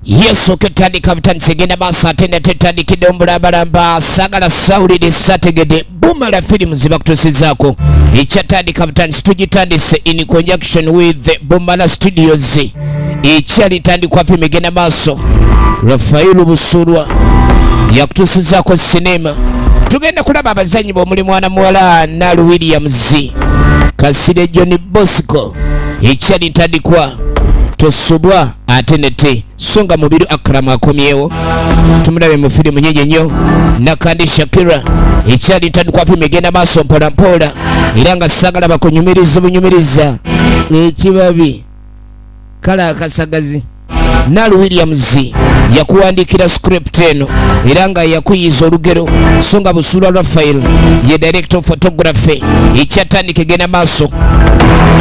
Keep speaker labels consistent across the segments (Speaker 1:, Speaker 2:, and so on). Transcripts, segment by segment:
Speaker 1: Yesu ketandika butandikira basa atenda tetandikira omulabalamba sagala sawulire sategede buma la film ziba kutusizaako ekyatandika butandisi tugitandise in conjunction with Bomala Studios ekyalitandikwa film egenda maaso Rafael Busurwa yakutusizaako sinema tugenda kulaba abazanyi b'omuli mwana muwala Nalu Williams Kasire John Bosco ekyalitandikwa tosubwa atenete songa mubiru Akram akomyewo tumulabe mu filimu nyenye nnyo nakandi Shakira ekyali ntandikwa film egenda maaso mpola mpola era nga sagala bakunyumiriza bunyumiriza ekibabi kala akasagazi Nalu Williams yakuwandikira script eno era nga yakuyiza olugero songa Busura Rafael ye director of photography ekyatandika egenda maaso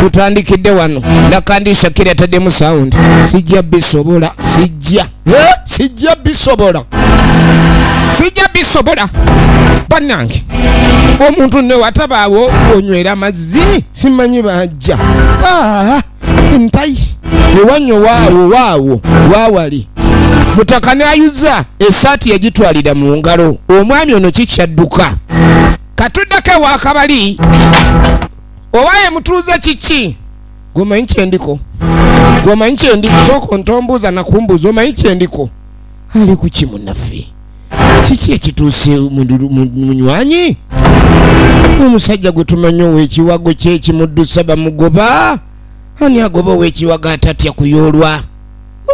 Speaker 1: tutandikidde wano nakandi Shakira taddemu sound sijja bisobola sijja bisobola bannange omuntu ne watabaawo onywera amazzi simanyi bajja ntai ewanyo waawo waawali mutakane ayuza esaati yagitwalira mu ngalo omwami ono kikyadduka katuddako ewakabali owaye mutuuza kiki gomanyi kyendiko kyoko ntombuuza nakumbuuza omanyi kyendiko ali ku kimunaffe kiki ekituuse munywanyi omusajja gwe tumanyi ow'ekiwago kyekimuddusa bamugoba ani agoba ow'ekiwago atatya kuyoolwa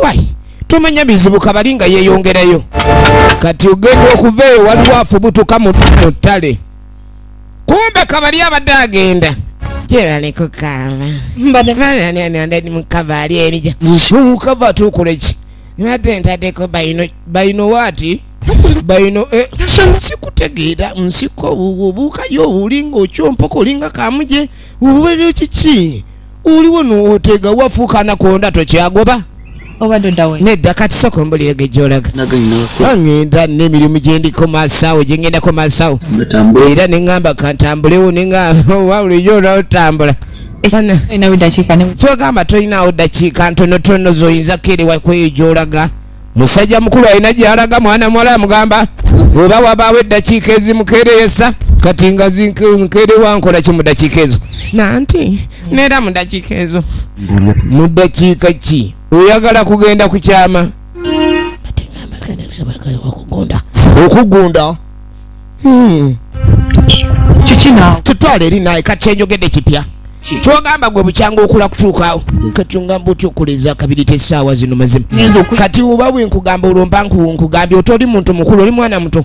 Speaker 1: wayi tomanya bizibu kabali nga yeeyongerayo kati ogenda okuva eyo waliwo afubutuka mu ttale kumbe kabali abadde agenda gyebaleko kaaba mbadde mukava ali erija mukava atuukuleki ibadde ntaddeko bayino waati bayino sikutegeera nsiko obuukayo obulinga okyompoka olinga kamuje obubaliro kiki oliwo nootega wafuuka anakonda tokyagoba nedda kati sokombulire gejolaga angenda n'emirimu gyendiko maasawo gyengendako maasawo era neŋŋamba kantambulewo neŋŋamba wawuliyo naotambula kyogamba tolinawo ddakiika ntonotono zoyinza kerewa kweyo gyolaga musajja mukulu alina gyalaga mwana muwala yamugamba oba wabaawo eddakiika ezimukereyesa kati nga nkerewa nkola ki mu ddakiika ezo nanti neera mu ddakiika ezo mu ddakiika ki oyagala kugenda ku kyama okugunda kikina tutwala eri naye kati enjogedde kipya kyogamba gwe bukyanga okula kutuukaawo kati ongamba otya okuliza akabiriti essaawa zino mazima kati oba bwenkugamba olwomba nkugambye otoli muntu mukulu oli mwana muto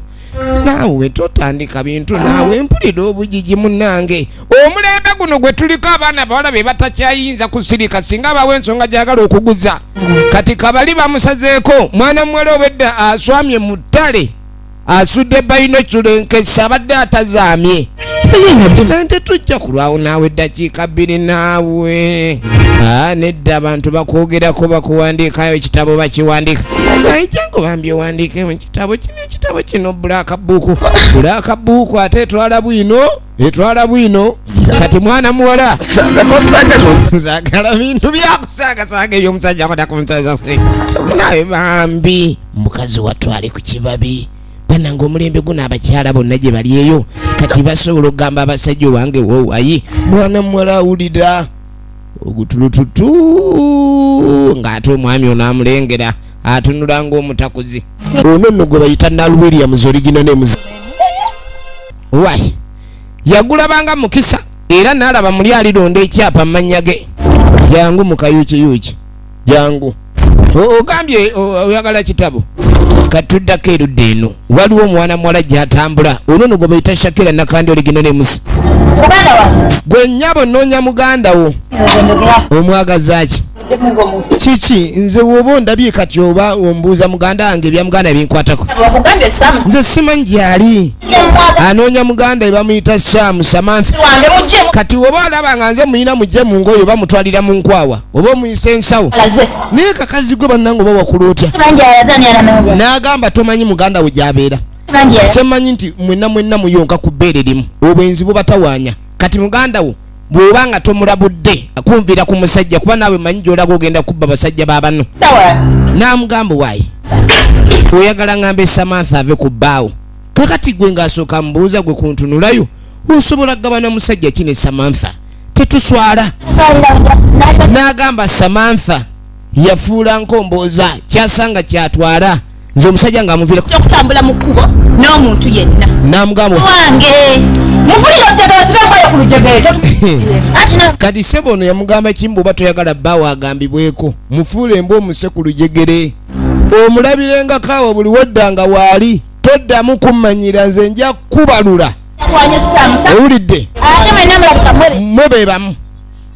Speaker 1: naawe totandika bintu naawe mpulira obujiji munnange omulembe guno gwe tuliko abaana bawala be batakyayinza kusirika singa bawe ensonga gyagala okuguza kati kabali bamusazeeko mwana muwala obedda aswamye mu ttale asudde bayino kyulenkesa abadde atazaamye nte tujja kulwawo naawe eddakiika bbiri naawe nedda abantu bakwogerako bakuwandiikayo ekitabo bakiwandika naye jangu bambye owandiikemu ekitabo kino bulaka buuku ate etwala bwino kati mwana muwala nzagala bintu byakusaagasaaga ebyo omusajja akodakumusajja nawe bambi mukazi watwale ku kibabi bananga omulembe guno abakyala bonna gye bali eyo kati basobola okugamba abasajja owange wowayi mwana muwala awulira ogutulututu ng'ate omwami ono amulengera atunula ng'omutakuzi ono nno gwe bayita Nalu Williams origina nemuzi wayi yagulabanga mukisa era n'alaba muli alironda ekyapa mu mannya ge jangu mukayuukiyuuki jangu ogambye oyagala kitabo katuddako erudde eno waliwo omwana muwala gy'atambula ono no gwe bayita Shakira nakandi origina nemuzi gwe nnyabo nnoonya muganda wo omwagazaaki kiki nze woba ondabye kati oba ombuuza muganda wange ebya muganda binkwatako nze simanyi gyali anoonya muganda ebamuyita Sam Samantha kati oba olaba nga nze muyina mujje mu ngoyo oba mutwalira mu nkwawa oba omuyisa ensawo naye kakazi gwe bannange oba wakula otya n'agamba tomanyi muganda we gy'abeera kyemanyi nti mwenna muyonka ku bbeere limu obwenzi bubatawaanya kati muganda wo bw'obanga tomulabudde akumvira ku musajja kuba naawe manyi gy'olaga ogenda kubba basajja baabano. N'amugamba waayi oyagala ngambe Samantha ave ku bbaawo. Kakati gwe ng'asooka mubuuza gwe kuntunulayo osobola kugabana musajja ki ne Samantha tetuswala. N'agamba Samantha yafuula nkombooza kyasanga kyatwala nze omusajja ng'amuviira
Speaker 2: okutambula mu kkubo n'omuntu yenna.
Speaker 1: N'amugamba
Speaker 2: wange muvulira oddagala zibampayo ku lujegere
Speaker 1: kati ssebo ono yamugamba kimba oba toyagala bbaawo agambibweko mufuule emba omuse ku lujegere omulabirenga kaawa buli woddanga waali toddamu kummanyira nze nja kubalula. Owulidde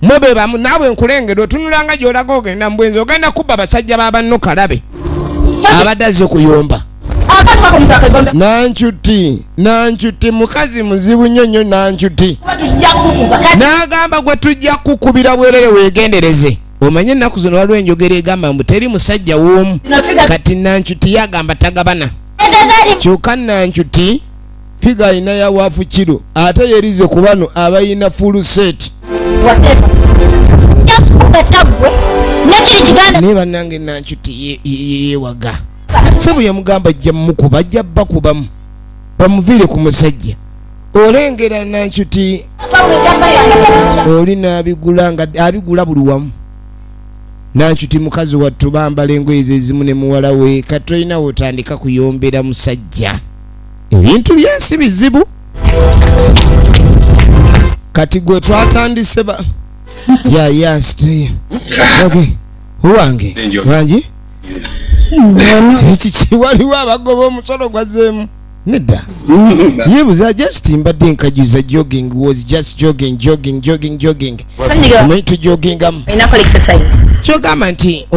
Speaker 1: mwe bebamu naawe nkulengera otunulanga gy'olaga ogenda mu bwenzi ogenda kubba basajja babanno kalabe abadde azze kuyomba. Nancuti mukazi muzibu nnyo Nancuti n'agamba gwe tujja kukubira bwerere weegendereze. Omanye ennaku zino waliwo enjogera egamba mbu teri musajja w'omu. Kati Nancuti yagamba tagabana kyokka Nancuti figa ayina ya waafu kiro ate yerize ku bano abayina full set. Naye bannange Nancuti yeewaga Sebu yamugamba ajja mukuba ajja bakubamu bamuviire ku musajja. Olengera Nancuti oli n'abigula nga abigula buli wamu. Nancuti mukazi wattu bambala engoye ezimu ne muwala we kati olina wotandika kuyombera musajja ebintu byensi bizibu. Kati gwe twatandise ba stay okay wange wangi ekiki waliwo abagoba omusolo gwazeemu nedda yebuza just mbadde nkajuza jogging was just jogging to joggingamu kyogamba nti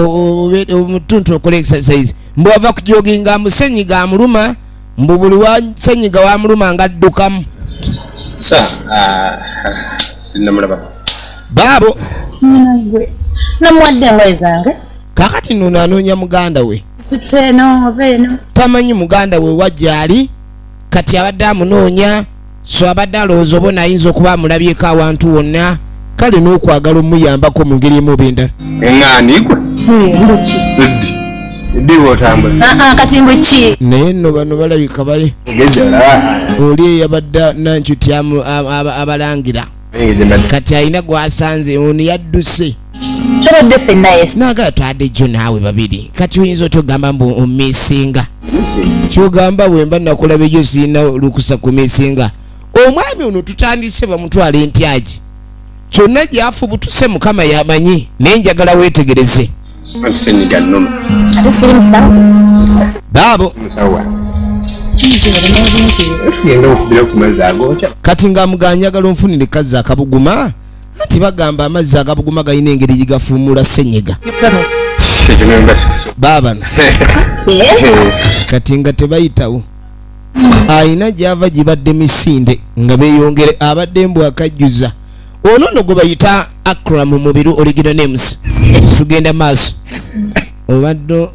Speaker 1: omutuntu okola exercise mbwava ku jogginga musenyiga amuluma mbu buli wa senyiga wamuluma nga addukamu
Speaker 3: sinamulaba
Speaker 1: baabo
Speaker 2: namuwadde engoye zange
Speaker 1: kakati nno anoonya muganda we
Speaker 2: beeno
Speaker 1: tamanyi muganda we wajjaali kati abadde amunoonya so abadde alowooza oba nayinza okuba amulabyeko awantu wonna kale n'okwagala omuyambako mu ngeri emu oba endala.
Speaker 3: Eŋŋaani gwe eddi wotambula
Speaker 2: kati mbuki
Speaker 1: naye nno bano balabika bali oli eyabadde Nancuti abalangira kati alina gwasanze ono yadduse
Speaker 2: tobadde ffenna
Speaker 1: naagala twadde jjo naawe babiri kati oyinza otogamba mbu omisinga kyogamba bwemba nakulaba ejo sirina lukusa kumisinga. Omwami ono tutandise bamutwala entyagi kyonna gyafubutuse Mukama yamanyi naye njagala weetegereze baabo kati ng'amuganya njagala onfunire kazzi akabuguma ati bagamba amazzi agabuguma galina engeri gigafuumula ssenyiga baabano kati nga tebayitawo ayina gy'ava gibadde misinde nga beeyongere abadde mbw akajjuza ono nno gwe bayita Akram mu mubiri original names. Tugenda maaso obadde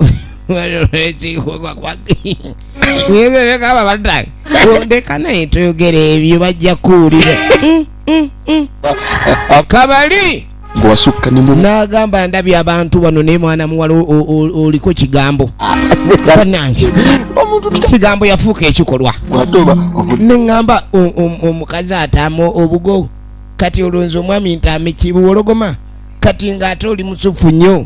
Speaker 1: ndeka naye toyogera ebyo bajja kuwulira kabali n'agamba ndabye abantu bano naye mwana muwala oliko kigambo bannange kigambo yafuuka ekikolwa neŋŋamba omukazi ataama obugo kati olonzi omwami ntaame kibuwologoma kati ng'ate oli musufu nnyo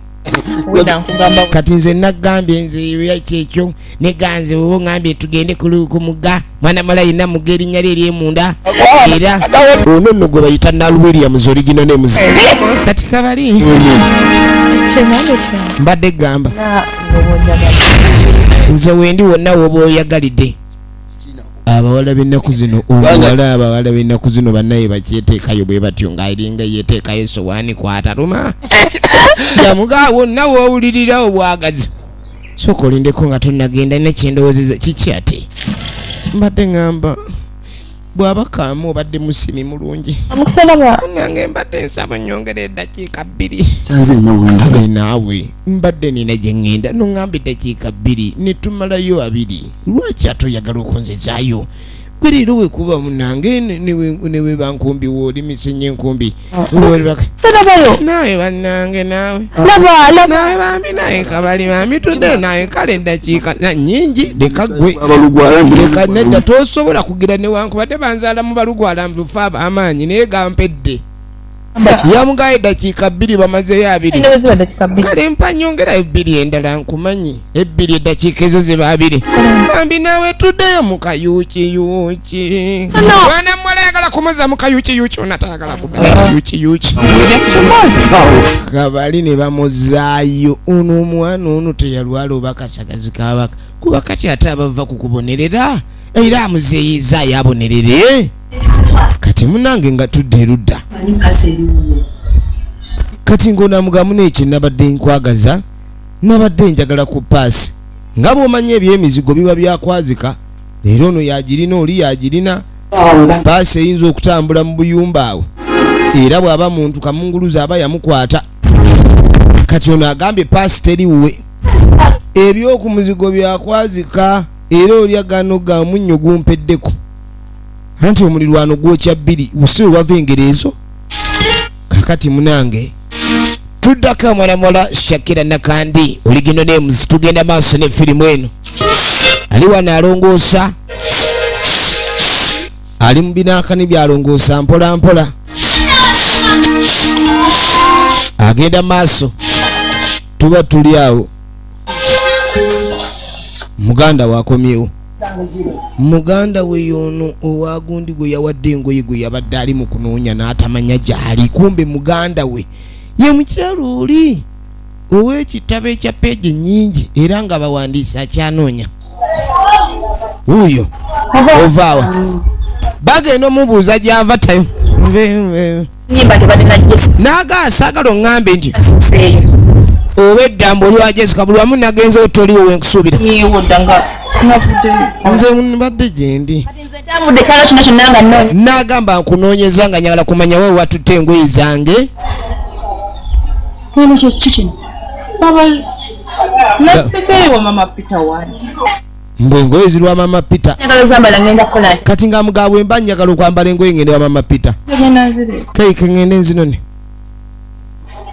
Speaker 1: kati nze nagambye nze kyekyo neganze oba ngambye tugende ku mugga mwana mala yina mugga erinnya lye eryemunda era ono nno gwe bayita Nal Williams original names kati kabali mbadde gamba nze wendi wonna woba oyagalidde abawala b'ennaku zino abawala b'ennaku zino bannaye bakyeteekayo bwe batyo ng'alinga yeteekayo esowaani kwataluma jamuga wonna woowulirira obwagazi sooka olindeko nga tonnagenda nekyendowozeza kiki ate mbadde ŋŋamba bw'abakaamu obadde musimi mulungi nange mbadde nsaba nnyongera eddakiika 2 naawe mbadde nina gye ŋŋenda noŋŋamba eddakiika 2 ne tumalayo 2 lwaki ate oyagala okunzizaayo kwiriro we kuba munange niwe bankumbi woli misenye nkumbi
Speaker 2: Tadabayo.
Speaker 1: nawe banange nawe
Speaker 2: Laba.
Speaker 1: nawe bambi nawe kabali bambi tudde nawe kale dakiika nyingi leka gwe leka nedda tosobola kugira ne wankubadde banzaala mu balugwala mbufa abaamaanyi naye gampedde yamugaye dakiika 2 bamazeyo 2 kale mpa nyongera 2 endala nkumanyi 2 dakiika ezo ziba 2 bambi nawe tuddeyo mu kayuki mwana muwala ayagala kumoza mu kayuki onatayagala kuyuki kabali ne bamuzaayo ono omwana ono teyalwala oba kasagazi kabaka kuba kati ate abava kukubonerera era amuzeeyizaayo abonerere kati munange nga tudde erudda kati ng'onaamugamu n'eki nabadde nkwagaza nabadde njagala ku paasi nga bw'omanyi ebyemizigo biba byakwazika leero ono yagirina oli yagirina paasi eyinza okutambula mu buyumba awo era bw'aba muntu kamunguluza aba yamukwata kati ono agambye paasi teriwe ebyoku muzigo byakwazika era olya gano ga munnyo gumpeddeko anti omulirwano gwokya 2 usiru wava engerezo kakati munange tuddako mwana Shakira Nakandi Original Names tugenda maaso ne firimu eno ali wano alongoosa ali mu binakani byalongoosa mpola mpola agenda maaso tuba tuli awo muganda wakomyewo muganda we yono owagundi gwe yawadde engoye gwe yabadde ali mu kunoonya n'atamanya gyali kumbe muganda we ye mukyalo oli ow'ekitabo ekya peegi nnyingi era nga bawandiisa akyanoonya wuuyo ovaawa bagenda omubuuza gy'ava tayo n'agaasagala oŋŋambe nti oba eddambo oli wa Jessica buli wamu nagenze otoliwo wenkusuubira nze mbadde gyendi n'agamba nkunoonyeza nga nyagala kumanya we watutte engoye zange mbwe engoye zirwa mama Peter kati nga mugabwe mba njagala okwambala engoye ngende wa mama Peter kaike ngende nzinone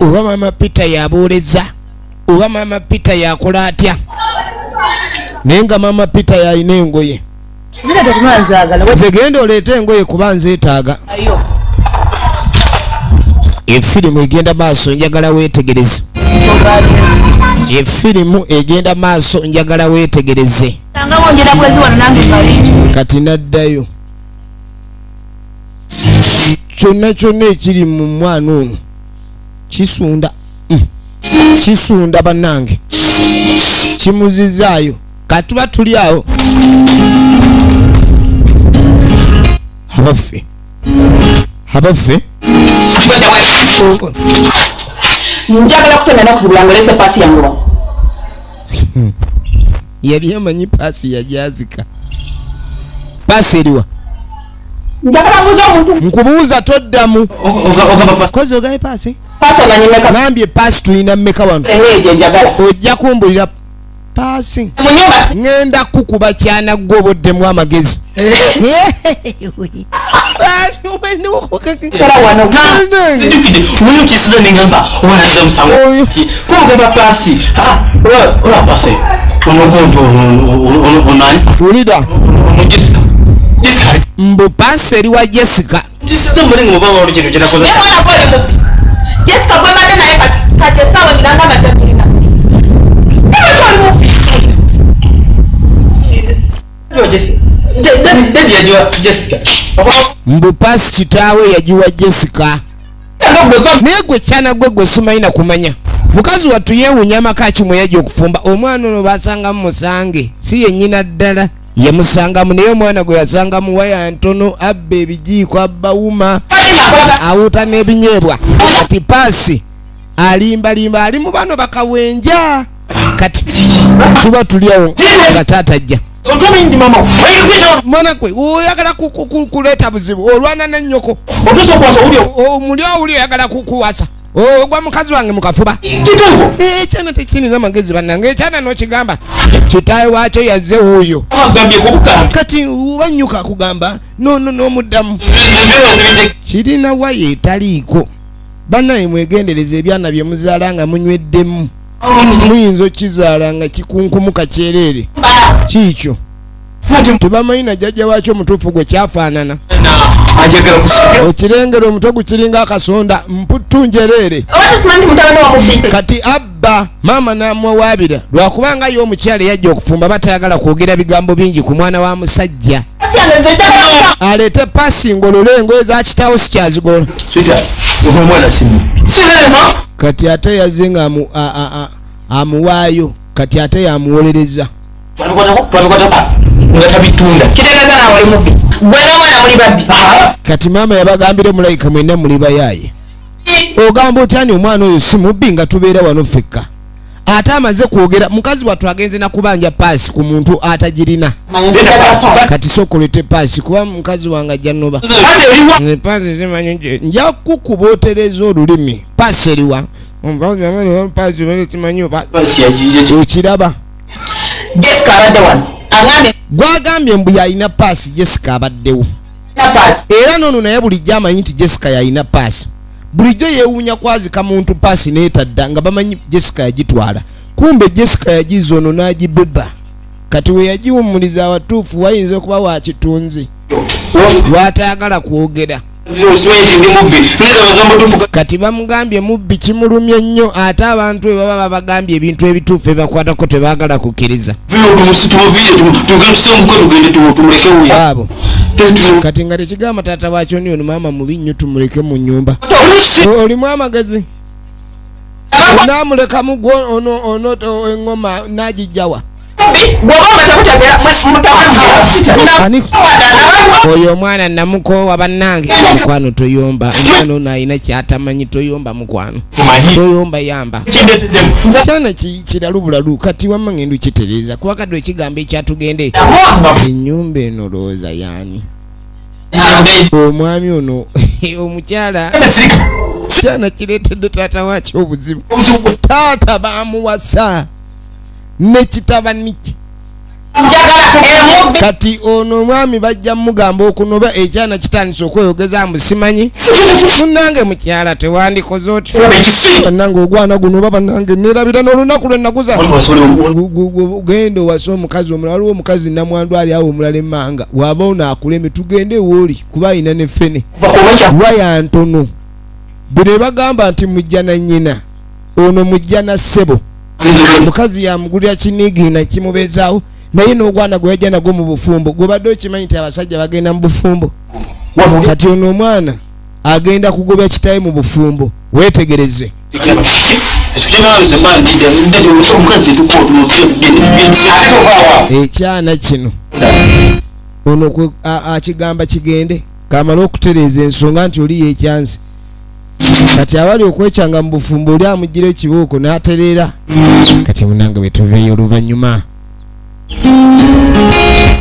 Speaker 1: oba mama Peter yabooleza oba mama Peter yakola atya naye nga mama Peter yalina engoye nze genda oleete engoye kuba nzeetaaga efirimu egenda maaso njagala weetegereze efirimu egenda maaso njagala weetegereze kati naddayo kyonna kyonna ekiri mu mwana ono kisunda bannange kimuzizaayo katuba tuli awo abaffe
Speaker 2: njagala kutenda nakuzibula ngolese paasi yange
Speaker 1: yali amanyi paasi yajazika paasi eriwa
Speaker 2: njagala buuza omuntu
Speaker 1: nkubuuza toddamu kozi ogaye paasi
Speaker 2: omanyi meka
Speaker 1: ngambye paasi tulina mmeka wano
Speaker 2: engeje njagala
Speaker 1: ojja kumbulira paasi ngenda kukuba kyanaggwe oboddemu amagezi paasi
Speaker 2: kala wano
Speaker 4: muno kisiza nengamba owanaliza musango kogamba paasi ola paasi onogondo onani
Speaker 1: ulida
Speaker 4: Jessica
Speaker 1: mbu paasi eri wa Jessica
Speaker 4: kisiza mulingo baba olugendo kyenakoze
Speaker 2: mwana pole mupi Jessica gwe mbadde naye kati esaawa ngiranga madakirina
Speaker 1: mbu paasi kitaawe yagiwa Jessica naye gwe kyanagwe gwe simanyi na kumanya mukazi wattu yeewuunya amaka kimwe yajja okufumba omwana ono basangamu musange si yennyina ddala yamusangamu naye omwana gwe yasangamu waya ntono abba ebijiiko abba wuma awuta n'ebinyeebwa kati paasi alimbalimba ali mu bano bakawenja kati tuba tulyawo nga taata ajja mwana gwe oyagala kuleeta buzibu olwana ne nnyoko omuli owuli oyagala kukuwasa ogwa mukazi wange mukafuba ekyana tekirina magezi bannange ekyana nokigamba kitaye wakyo yazze wuuyo kati ubanyuka kugamba n'omuddamu kirina waya etaliiko bannaye mwegendereza ebyana bye muzaala nga munyweddemu muyinza okizaala nga kikunkumuka kyereere kiikyo tebamanyi na jjajja waakyo omutuufu gwe kyafaanana okirengera omutwe gukiringa akasonda mputtu njereere kati abba maama n'amuwaabira lwakubanga ye omukyala yajja okufumba batayagala kwogera bigambo bingi ku mwana wa musajja aleete paasi ngolole engoye za kitaawo sikyazigolola kati ate yazze nga amuwaayo kati ate yamuwolereza kati maama yabagambire mulayika mwena muli bayaaye ogamba otyani omwana oyo si mubbi nga tubeera wano ffekka ate amaze kwogera mukazi wattu agenze nakubanja paasi ku muntu atagirina kati sokolete paasi kuba mukazi wange ajja noba paasi zimanyi nja kukubootereza olulimi paasi eriwa okiraba gwagambye mbu yalina paasi Jessica abaddewo era noono naye bulijjo amanyi nti Jessica yalina paasi bulijjo yeewuunya kwazika muntu paasi neetadda nga bamanyi Jessica yagitwala kumbe Jessica yagiza ono n'agibeba kati we yagiwummuliza awatuufu wayinza okuba wakitunzi lwatayagala kwogera kati bamugambye mubbi kimulumye nnyo ate abantu bwe baba babagambye ebintu ebituufu ebibakwatako tebaagala kukkiriza abo kati nga tekigamba taata waakyo ni ono maama mubi nnyo tumuleke mu nnyumba olimu amagezi naamulekamu ono eŋŋoma n'agijjawa oyo omwana namukoowa bannange mukwano toyomba omwana ono alina kyatamanyi toyomba mukwano toyomba yamba kyana kiralubulalu kati wamma ngendo kitereeza kuba kadde ekigambo ekyatugende ennyumba eno looza yaani omwami ono omukyala kyana kireetedde taata waakyo obuzibu taata bamuwasa nekitabanniki kati ono omwami bajja mugamba okunoba ekyana kitandise okweyogeza mbusimanyi munnange mukyala tewandikoze otyo bannange ogwana guno oba bannange nerabira n'olunaku lwe nakuza genda owasa omukazi omulala waliwo omukazi namwandu ali awo omulala emmanga waba onaakuleme tugende wooli kuba ayina neffene waya ntono bwe bagamba nti mujja na nnyina ono mujja na ssebo omukazi yamugulira kiniigina kimubeezaawo naye n'ogwana gwe yajja nagwo mu bufumbo gwebadde okimanyi nti abasajja bagenda mu bufumbo kati ono omwana agenda kugobya kitaye mu bufumbo weetegereze ekyana kino ono akigamba kigende kamala okutereeza ensonga nti oli yekyanzi kati abali okwekyanga mu bufumbo oli amugira ekibooko n'atereera kati munange bwe tuveeyo oluvannyuma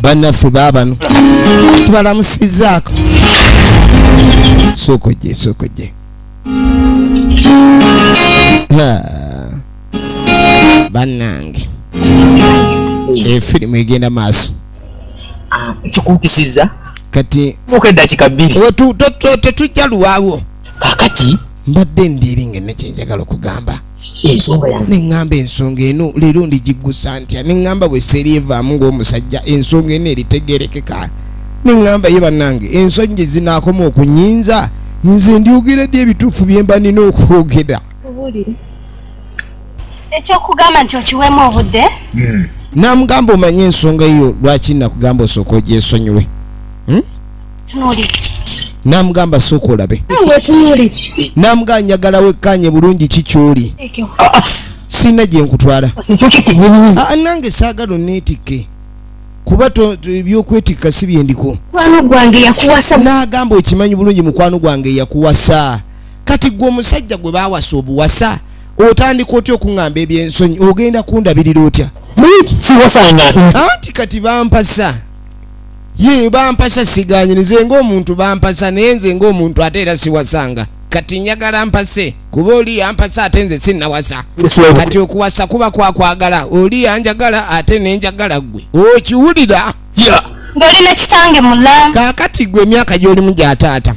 Speaker 1: bannaffe baabano tubalamusizaako sookojje bannange efirimu egenda maaso
Speaker 5: ekikumpisiza
Speaker 1: kati
Speaker 5: mukeddakiika 2
Speaker 1: tetujja luwaawo
Speaker 5: kakati
Speaker 1: mbadde ndiringa nekyenjagala okugamba
Speaker 5: ensonga yange
Speaker 1: neŋŋamba ensonga eno leero ndigiggusa ntya neŋŋamba bwe seeri evaamu ng'omusajja ensonga eno eritegerekeka neŋŋamba ye bannange ensonyi gye zinaakoma okunyinza nze ndyogeredde ebituufu bye mba nina okwogera
Speaker 6: ekyokugamba nti okiweemu obudde
Speaker 1: namugamba omanye ensonga yo lwaki nakugamba osooka ogyesonyiwe namugamba sooka olabe namugamba njagala wekkanye bulungi kikyoli sina gye nkutwala nange saagala onneetikke kuba ebyokwetikka si byendiko n'agamba okimanyi bulungi mukwano gwange yakuwasa kati gwe omusajja gwe baawasa obuwasa otandika otya okuŋŋamba ebyensonyi ogenda kundabirira otya anti kati bampasa ye bampasa siganyirize ng'omuntu bampasa naye nze ng'omuntu ate era siwasanga kati njagala mpase kuba oli yampasa ate nze sinnawasa kati okuwasa kuba kwakwagala oli yanjagala ate nenjagala gwe okiwulira
Speaker 6: ng'olina kitange mulamba
Speaker 1: kaakati gwe emyaka gy'olimu gyataata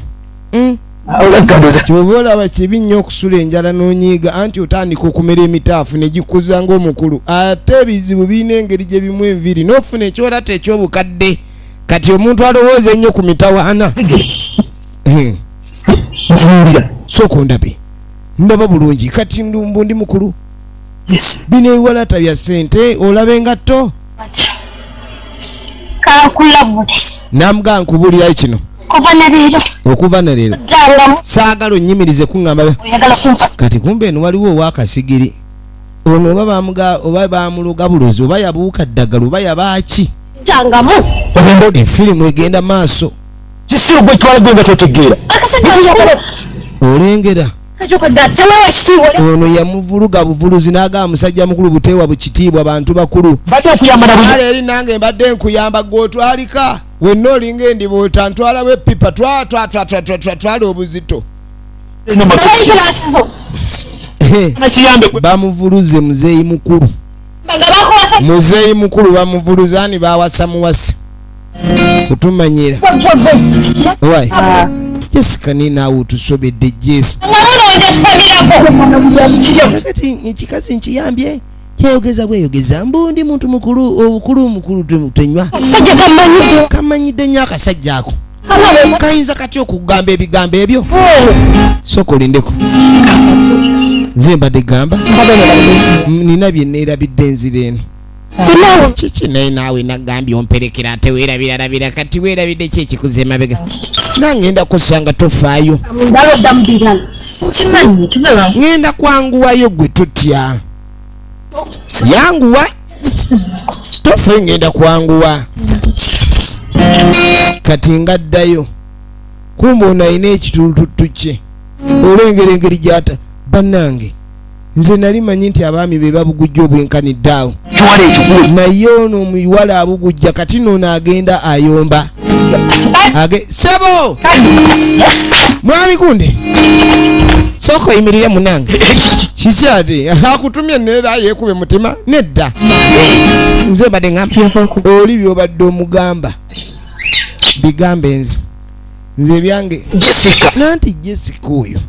Speaker 1: kyova olaba kibi nnyo okusula enjala n'onyiiga anti otandika okumera emitaafu ne gikuza ng'omukulu ate ebizibu birina engeri gye bimu enviiri n'ofuna ekyolata eky'obukadde kati omuntu alowooza ennyo ku mitawaana sooka ondabe ndaba bulungi kati ndumbu ndi mukulu bino ebiwalata bya ssente olaba engatto
Speaker 6: kankulabule
Speaker 1: namugaa nkubulirayo kino okuva na leero saagala onnyimirize kuŋŋamba kati kumbe eno waliwo owakasigiri ono oba bamuloga bulozi oba yabuuka ddagala oba yabaaki efirimu egenda maaso olengera ono yamuvuluga buvuluzi n'agamba musajja mukulu buteewa bukitiibwa abantu bakulu ale eri nange mbadde nkuyamba gw'otwalika wenna olinga endiboota ntwalawo epipa twala obuzito bamuvuluze muzeeyi mukulu bamuvuluzaani bawasa muwasi kutumanyira wai Jessica ninawe utusobedde Jess kati ekikazi nkiyambye kyeyogeza bweyogeza mbundi muntu mukulu obukulu tenywa kamanyidde nnyo akasajja ako kayinza kati okugamba ebigambo ebyo sooka olindeko nze mbadde gamba nina bye neerabidde enzira eno kiki naye naawe nagambye omperekera ate weerabiralabira kati weerabidde ki ekikuza emabega nangenda kusanga tofaayo ngenda kwanguwayo gwe tutya yanguwa tofe ngenda kwanguwa kati ngaddayo kumbe ono ayina ekitulututu kye olengera engeri gyata bannange nze nali manyi nti abaami be babugujja obwenkanidde awo naye ono omuwala abugujja kati noono agenda ayomba sebo mwami kunde sooka oyimirire munange kiki ate akutumye neera yeekube mutima nedda nze badde ngamba oli byobadde omugamba bigambe nze byange nanti Jessica oyo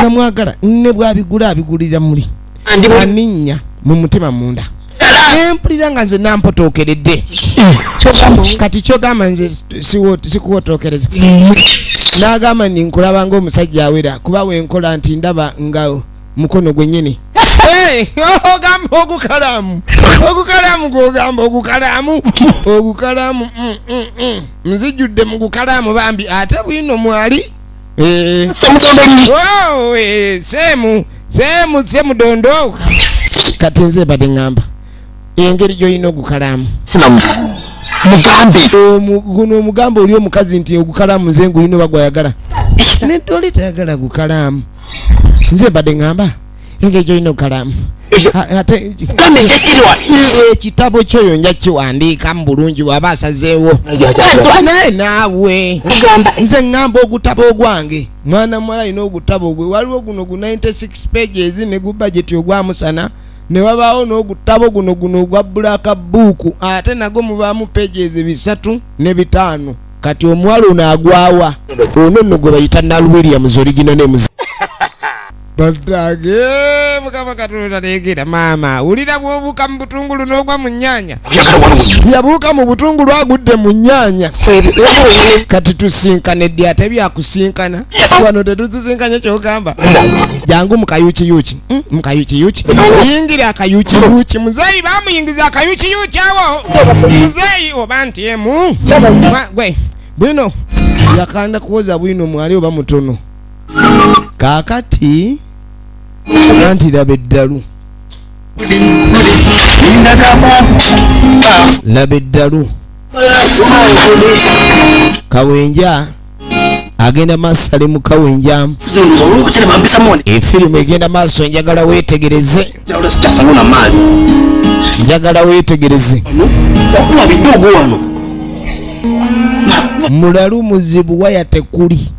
Speaker 1: namwagala ne bwabigula abigulira muli aninnya mu mutima munda empulira nga nze nampotookeredde kati kyogamba nze sikuwotookereza n'agamba nti nkulaba ng'omusajja awera kuba wenkola nti ndaba nga mukono gwennyini ogamba ogukalamu gwogamba ogukalamu nzijjudde mu gukalamu bambi ate bwino mwali semudondo kati nze badde ngamba engeri gy'olina ogukalamu guno omugamba oli omukazi nti ogukalamu nze ngulina oba gwayagala nedoli tayagala gukalamu nze badde ngamba engeri gy'olina ogukalamu ate ekitabo kyoyo nja kiwandiika mu bulungi waba asazeewo naye naawe nze ngamba ogutabo ogwange mwana muwala alina ogutabo gwe waliwo guno gu 96 pages ne gu budget ogwamusana ne wabaawo n'ogutabo guno ogwa black book ate nagwo mubaamu pages 3 ne 5 kati omuwala ono agwawa ono nno gwe bayita Nal Williams original names batage mukama katonda leegera maama ulira bw'obuuka mu butungulu n'ogwa mu nnyaanya yabuuka mu butungulu agudde mu nnyaanya kati tusinkanedde ate byakusinkana wano tetusisinkanye kyogamba jangu mukayuukiyuuki yingira akayuukiyuuki muzeeyi baamuyingiza akayuukiyuuki awo muzeeyi oba nti emu gwe bwino yakanda kuwoza bwino mwali oba mutono kakati anti laba eddalu kawenja agenda maaso ali mu kawenja efirimu egenda maaso njagala weetegereze mulalu muzibu waya tekuli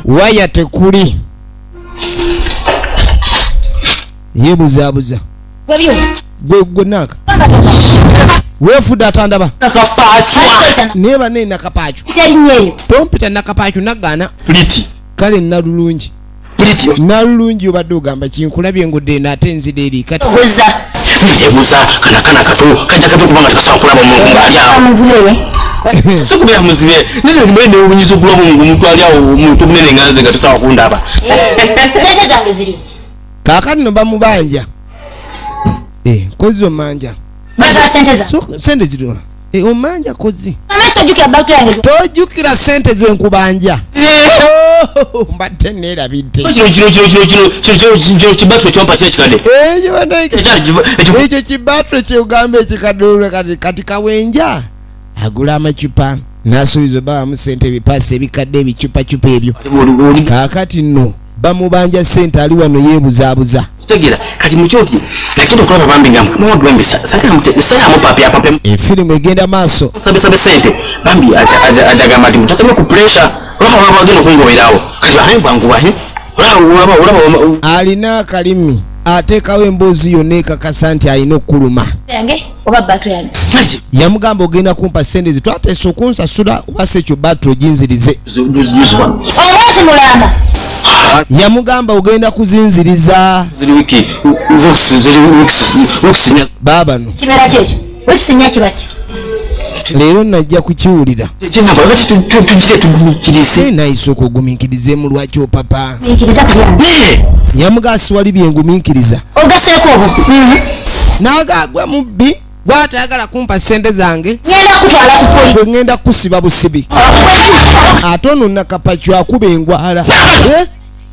Speaker 1: waya tekuli yebuzabuza gwe naka wefuda atandaba neba ne nakapachu tompita nakapachu nagana kale nalulungi nalulungi obadde ogamba kinkulabye ngudde nate nzide eri kati
Speaker 4: ebuza kana kato kajja kato kubanga takasaba kulaba omuntu ng'ali awo sikubeera muzibe nene limwene obunyiza okulaba omuntu ali awo omuntu munene nganze nga tosawa kundaba
Speaker 6: sente zange ziri
Speaker 1: kaakati no bamubanja kozi omanja
Speaker 6: basa sente zange
Speaker 1: so sente ziriwa omanja kozi
Speaker 6: tojjukira batu yange
Speaker 1: tojjukira sente zenkubanja mbadde neerabidde
Speaker 4: kibatwe kyompatira ekikadde
Speaker 1: ekyo kibatwe kyogamba ekikadde kati kawenja agula amacupa nasuubiza babamu sente ebipasa ebikadde ebicupacupa ebyo kaakati nno bamubanja sente ali wano yeebuzaabuza
Speaker 4: tegera kati mukyoti lakini okulaba bambi nga mwadwembe sayamu pape
Speaker 1: efirimu egenda maaso
Speaker 4: sabe sente bambi ajagamba ati mutakeme ku pressure olaba bagenda okungoberawo kati ahembwangubahe olaba
Speaker 1: alina akalimi ateekawo emboozi yonna ekakasa nti alina okkuluma
Speaker 6: yange oba batu yange
Speaker 1: yamugamba ogenda kumpa sente zitwateesa okunsasula oba si ekyo batro ginzirize
Speaker 6: omwezi mulamba
Speaker 1: yamugamba ogenda kuzinziriza baabano
Speaker 6: kimera kyekyo wekisinya kibaki
Speaker 1: leero najja kukiwulira nayise okugumiikirizeemu lwaki opapa
Speaker 6: minkiriza kulyange
Speaker 1: yamugasi wali byengumiikiriza
Speaker 6: ogaseeko obwo
Speaker 1: n'agaagwe mubbi gwatayagala kumpa sente zange
Speaker 6: ngenda kutwala ku polisi
Speaker 1: gwe ngenda kusiba busibi ate ono nakapacu akuba engwala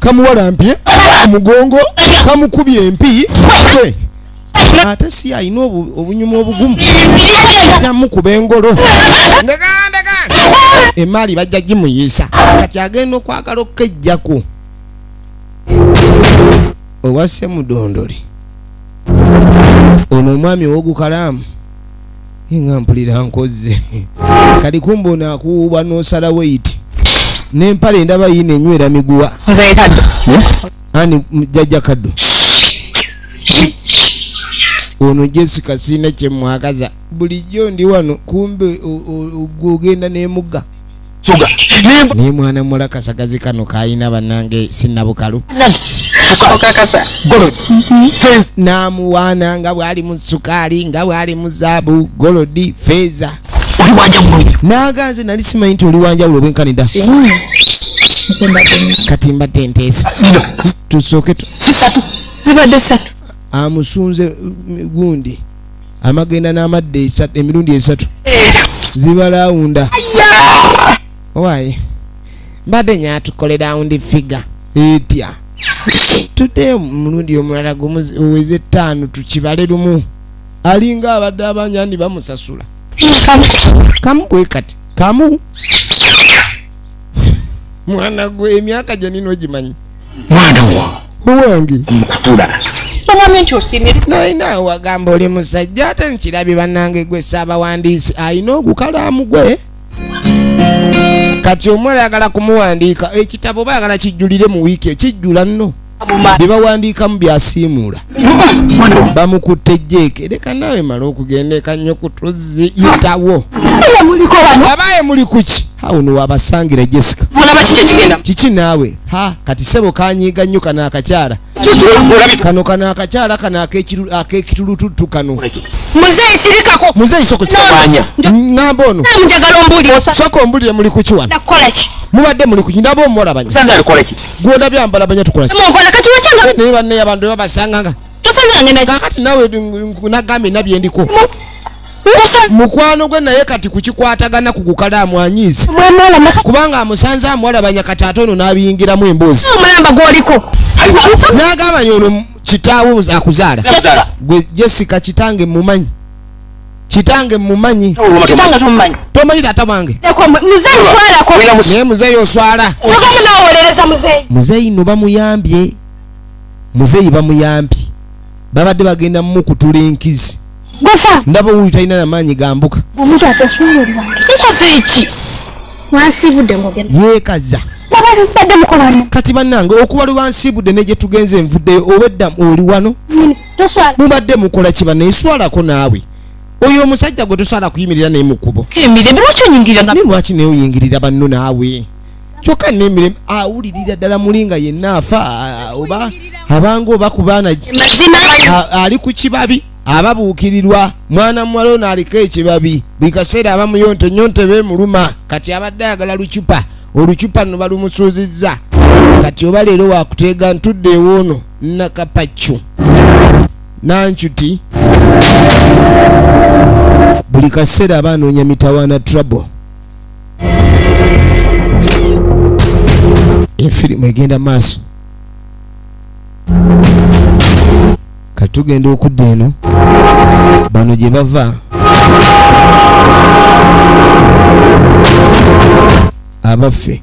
Speaker 1: kamuwalampye mugongo kamukubye empi ate si alina obunyuma obugumu jamukuba engolo ndeka emaali bajja gimuyisa kati agenda okwagala okukejjako owase mudondoli ono omwami owogukalaamu nga mpulira nkoze kati kumboona akuwubwa n'osala weiti n'empale ndaba yina enywera miguwa ani jjajja kaddo ono Jessica sina kyemwagaza bulijjo ndi wano kumbe ogenda n'emugga naye mwana muwala kasagazi kano kayina bannange sinnabukalu n'amuwaana nga bwali mu sukaali nga bwali mu zaabu golodi feeza n'aganze nali simanyi nti oli wanjawulo obwenkanida kati mbadde nteesa tusooke
Speaker 2: zibadde 3
Speaker 1: amusunze gundi amagenda n'amadde emirundi 3 zibalawunda owaye mbadde nyatukolera raundi figa etya tudde mulundi omulala guweze 5 tukibale lumu alinga abadde abanyandi bamusasula kamu bwe kati kamu mwana gwe emyaka gye nino gimanyi
Speaker 4: mwana
Speaker 1: owange
Speaker 4: mukatula
Speaker 2: omwami osimire
Speaker 1: naina wagamba oli musajja ate nkirabye bannange gwe Ssaabawandiisi alina ogukalaamu gwe kati omwala ayagala kumuwandiika ekitabo bayagala kijjulire mu wiiki ekijjula nno bye bawandiikamu byasiimuula bamukutte jeeke leka naawe mala okugenda ekannyo kutuziyitawo abaye muli kuki awono wabasangira Jessica kiki naawe kati sebo kanyiiga nnyo kano akakyala kano akakyala kano ak'ekitulututu kano
Speaker 2: muzeyi sirikako
Speaker 1: muzeyi soko kyamanya ngamba ono
Speaker 2: njagala ombulire
Speaker 1: soko ombulire muli kuki wano
Speaker 2: nakola ki
Speaker 1: mubadde muli kuki ndaba omulabanya gwonda byambala banya tukola ki
Speaker 2: mukola kati wachanga
Speaker 1: naye banne abantu babasanganga
Speaker 2: tosangange na
Speaker 1: kakati nawe nagambye nabyendiko mukwano gwe naye kati kukikwatagana kugukalaamu anyiizi kubanga amusanze amwalabanya kati ate ono n'abiyingiramu emboozi
Speaker 2: omulamba gwoliko
Speaker 1: n'agamba nyono kitaawo akuzaala gwe Jessica kitange mumanyi
Speaker 2: kitanga tomumanyi
Speaker 1: tomanyi taata wange
Speaker 2: muzeyi swalako
Speaker 1: naye muzeyi oswala
Speaker 2: ogamu nawolereza muzeyi
Speaker 1: muzeyi no bamuyambye muzeyi bamuyambye babadde bagenda mukutula enkizi
Speaker 2: gosa
Speaker 1: ndaba uli talina namaanyi gambuka
Speaker 2: omuntu ataswalirwa nkoze eki
Speaker 6: Wansibudde ngogenda.
Speaker 1: Yeekaza.
Speaker 6: Badde mukolana.
Speaker 1: Kati bannange okuba lwansibudde ne gye tugenze envudde obedda oli wano.
Speaker 6: Toswala.
Speaker 1: Mubadde mukola kiba ne swalako naawe. Oyo omusajja gwe tosala kuyimirira naye mu kkubo.
Speaker 6: Emirembe lwaki onyingirira nga.
Speaker 1: Ni lwaki naye oyingirira banno naawe? Kyokka n'emirembe awulirira ddala mulinga yenna afa oba abanga oba ku baana ali ku kibabi ababuukirirwa mwana muwala ono aliko ekibabi buli kaseera abamuyonte beemuluma kati abadde ayagala lucupa olucupa nno balumusuuzizza kati oba leero waakuteega ntudde ewoono nakapaccu nancuti buli kaseera abaanoonya mitawaana trouble. Efirimu egenda maaso katugenda okudda eno bano gye bava abaffe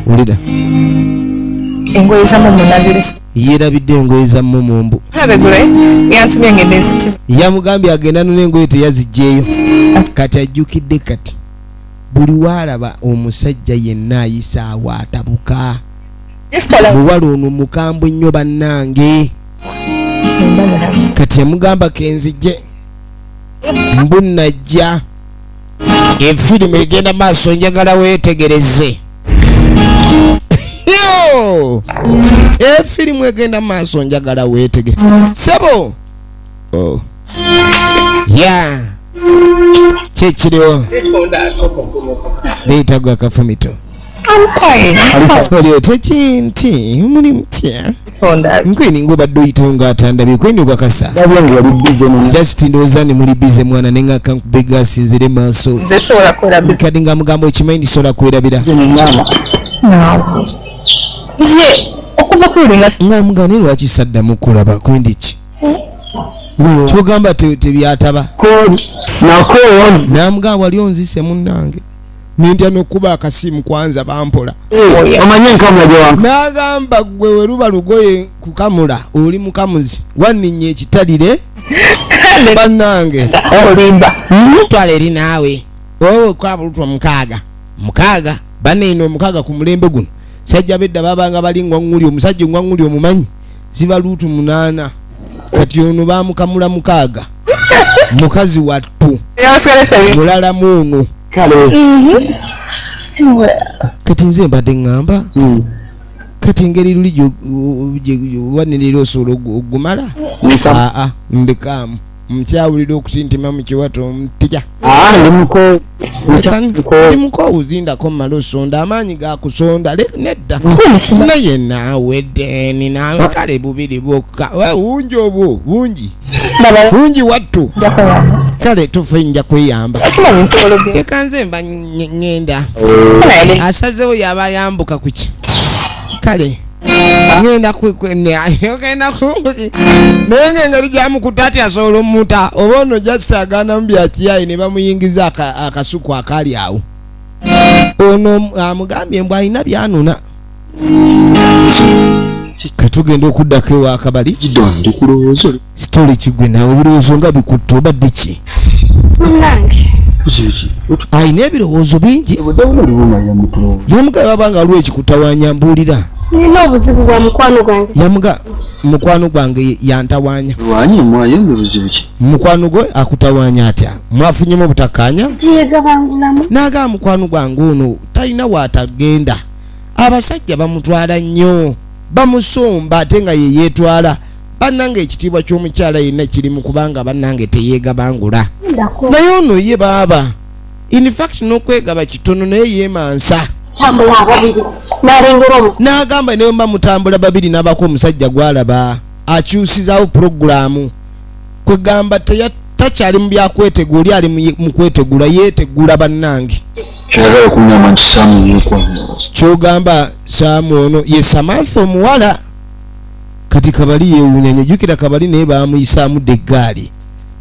Speaker 1: ulira
Speaker 2: engoye zamu munazirisi
Speaker 1: yeerabidde engoye za mumumbu
Speaker 2: abegule yantumye ngende nziti
Speaker 1: yamugambye agenda nuna engoye teyazijjeeyo kati ajjukidde kati buli waalaba omusajja yenna ayisaawo atabuka muwala ono mukambwe nnyo bannange kati yamugamba kenzijje mbunajja efirimu egenda maaso njagala weetegereze efirimu egenda maaso njagala weetegereze sebo ya kyekiriwo leetagwa akafumito olio tekinti muli mutya nkwini ngobadde oyitayo ngaatandabye kwini gwakasa just ndowooza ne muli bize mwana nenga kankubega asinzire maaso kadi nga mugamba ekimanyi ndisobola kwerabira nga mugani lwaki saddamu kulaba kwendiki kyogamba tebyataba namugamba wali onzise munnange nintya n'okuba akasimu kwanza bampola n'agamba gwe we luba lugoye kukamula oli mukamuzi wanninnya ekitalire bannange twala eri naawe owe kwabulutwa mukaaga banneino omukaaga ku mulembe guno sajja bedda babanga bali ngwaŋŋuli omusajja ngwaŋŋuli omumanyi ziba luutu 8 kati ono bamukamula mukaaga mukazi wattu mulala muno kati nze mbadde ŋŋamba kati engeri luli wanirira osobola ogumala ndekamu mukyawulira okutintima mu kiwato omutija ndimuko uzindako mmala osonda amaanyi gakusonda nedda naye naawe deni nawe kale bubiri bwokka bungi obwo bungi wattu kale tufe nja kweyamba ekanze mba ngenda asazewo yaba yambuka kuki kale ngenda ogenda kunguki naye ng'engeri gyamukutati asobola omuta oba ono jakitagana mu byakiyayi ne bamuyingiza akasuku akali awo ono amugambye mbw alina byanuna katugenda okuddako ewa akabali sitori kigwe nawe ebirowoozo nga bikutta obadde ki alina ebirowoozo bingi yamugabe babanga waliwo ekikutawanya mbuulira
Speaker 6: nina obuzibu bwa mukwano gwange
Speaker 1: yamuga mukwano gwange yantawanya mukwano gwe akutawanya atya mwafunyemu obutakkaanya naga mukwano gwange ono talina waatagenda abasajja bamutwala nnyo bamusomba ate nga ye yeetwala bannange ekitiibwa ky'omukyala yenna kiri mu kubanga bannange teyeegabangula naye ono ye baaba in fact n'okwegaba kitono naye yeemansa n'agamba naye mba mutambula babiri n'abako omusajja gwalaba akyusizaawo purogulaamu kwegamba takyali mu byakwetegula oli ali mu kwetegula yeetegula bannange kyogamba saamu ono ye Samantha omuwala kati kabali yeewuunya nnyo jjukira kabali naye baamuyisaamu eggaali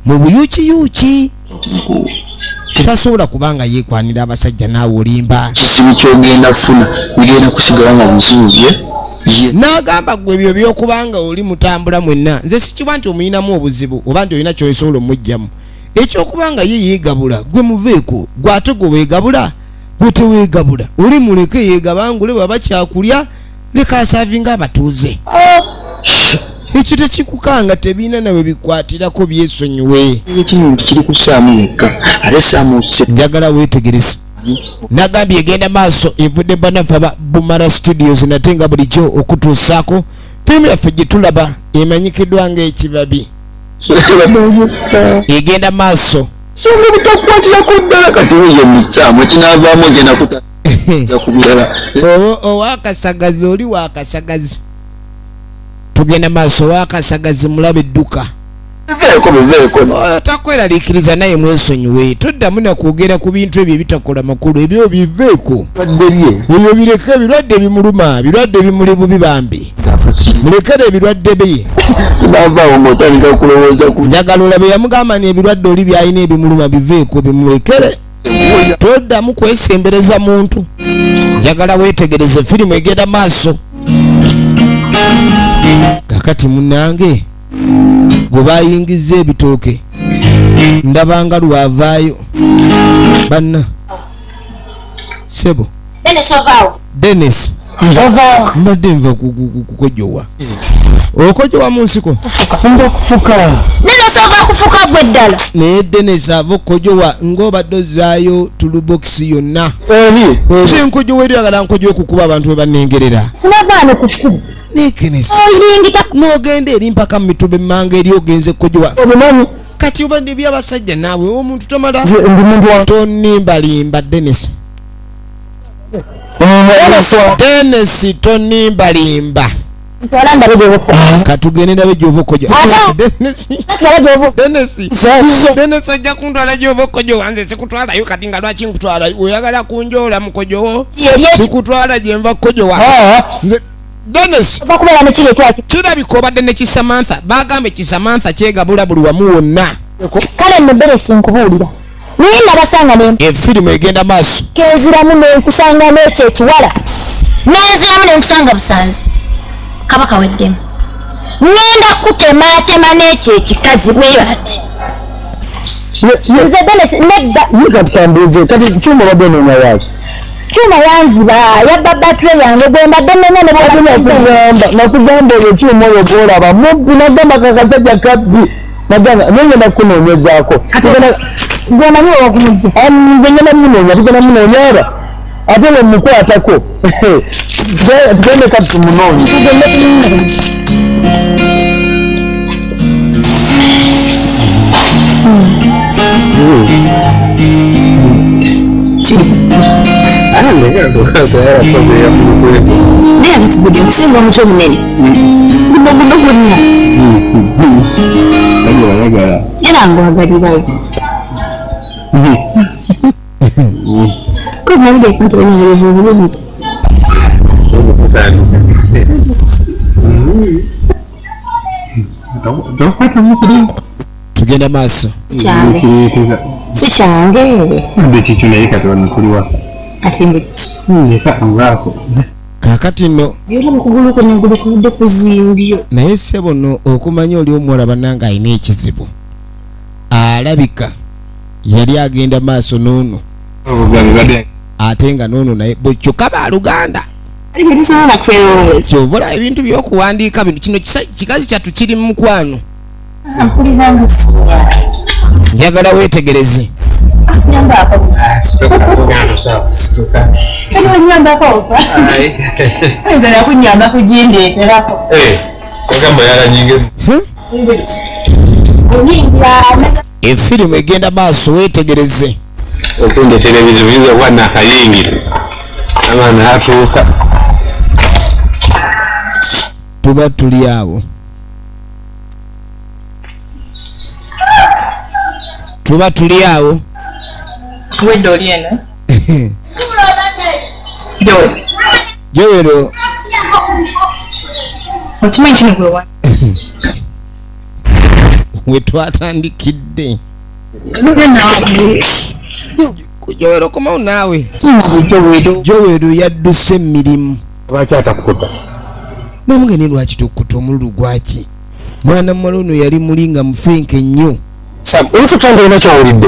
Speaker 1: mu buyuukiyuuki tasobola kubanga yeekwanira abasajja naawe olimba
Speaker 4: kizibu kyogenda funa bigenda kusigala nga buzibu bye
Speaker 1: n'agamba gwe ebyo by'okubanga oli mutambula mwenna nze sikiba nti omuyinamu obuzibu oba nti olina kyosobola omujjamu ekyokubanga ye yeegabula gwe muveeko gwe ate gwe weegabula gwe teweegabula oli muleke yeegabangule bwaba kyakulya leka asaavinga abatuuze ekyo tekikukanga tebiina nawe bikwatirako byesonyiwe
Speaker 5: ekintu kiri kusaamu yekka ate saamuse
Speaker 1: njagala weetegereze nagambye egenda maaso evudde banafa ba Bumara Studios nate nga bulijjo okutuusaako firimu yaffe gye tulaba emanyikiddwa ng'ekibabi egenda maaso
Speaker 5: songa butakwatirako ddala kati wuye mukyamu ekinaavaamu ogenda kutaja ku birala
Speaker 1: owakasagazi oli wakasagazi tugenda maaso owakasagazi mulaba edduka takweraliikiriza naye mwesonyiwe toddamu nakwogera ku bintu ebyo ebitakola makulu ebyo biveeko ebyo bireke ebirwadde bimuluma birwadde bimuli bubi bambi mulekere ebirwadde bye njagala olabe yamugamba ni ebirwadde oli byalina ebimuluma biveeko bimulekere toddamu kwesembereza muntu njagala weetegereze firimu egenda maaso kakati munange gwe bayingiza ebitooke ndabanga lwavaayo banna sebo Dennis mbadde nva kukojowa okojowa mu nsiko naye Dennis ava okukojowa ng'obadde ozaayo tulubokisi yonna sinkojowa eri agala nkojowe kukuba abantu we bannengerera nekenesi n'ogenda eri mpaka mu mituba emmanga eri ogenze kukojowa kati obadde byabasajja naawe omuntu tomala tonimbalimba Dennis tonimbalimba katugendera bejova okojo Dennis ojja kuntwala gyova okojo wanze sikutwalayo kati nga lwaki nkutwalayo oyagala kunjoola mukojowo sikutwala gyenva kukojowa Dennis kirabika obadde ne Kisamantha bagambe Kisamantha kyegabula buli wamu wonna
Speaker 6: kale nno Dennis nkubuulira naye nabasanga
Speaker 1: efirimu egenda maaso
Speaker 6: keziramu nenkusanga n'ekyo ekiwala nenziramu nenkusanga busanzi kabaka weddemu ngenda kutemaatema n'ekyo ekikazi bweyo ati nze Dennis nedda
Speaker 5: yikatutambuze kati kyuma obadde noonya yaaki
Speaker 6: kyuma yanziba yabba batule yange gwe mbadde nnenya ne
Speaker 5: nakugamba olwo kyuma oyo gwolaba mubbi nagamba kakasajja kabbi nagamba nengenda kukunoonyezaako
Speaker 6: gwemanyi owakumujja
Speaker 5: nze ngenda munoonya tugenda munoonya era ate we mukwatako tugende kati tumunoonye
Speaker 6: naye ati budi okusinga omutwe omunene gunoguno gwonna era ngwagalirayo kozi nabige ekwatibanyabulezi obulungi
Speaker 1: tugenda maaso
Speaker 6: kyange si kyange kati mbiki
Speaker 1: kakati nno
Speaker 6: byolaba okugulu kwo negulu kudde kuzimbyo
Speaker 1: naye ssebo nno okumanya oli omuwala bannanga alina ekizibu alabika yali agenda maaso n'ono ate nga n'ono naye kyokka baaluganda kyovola ebintu by'okuwandiika bino kino kikazi kyattu kiri mu mukwano njagala weetegereze efirimu egenda maaso weetegereze
Speaker 3: okundetera ebizibu biza kuba nakayingire amaana atuuka
Speaker 1: tuba tuli awo
Speaker 2: wedde oli eno
Speaker 1: Joero
Speaker 2: okimanyi kino gwewa
Speaker 1: wetwatandikidde Joero komao naawe Joero yadduse emirimu
Speaker 5: lwaki atakukuta
Speaker 1: namugeni lwaki tukkuta omululu gwaki mwana muwala ono yali mulinga mufenke nnyo
Speaker 3: olututanga nakyawulidde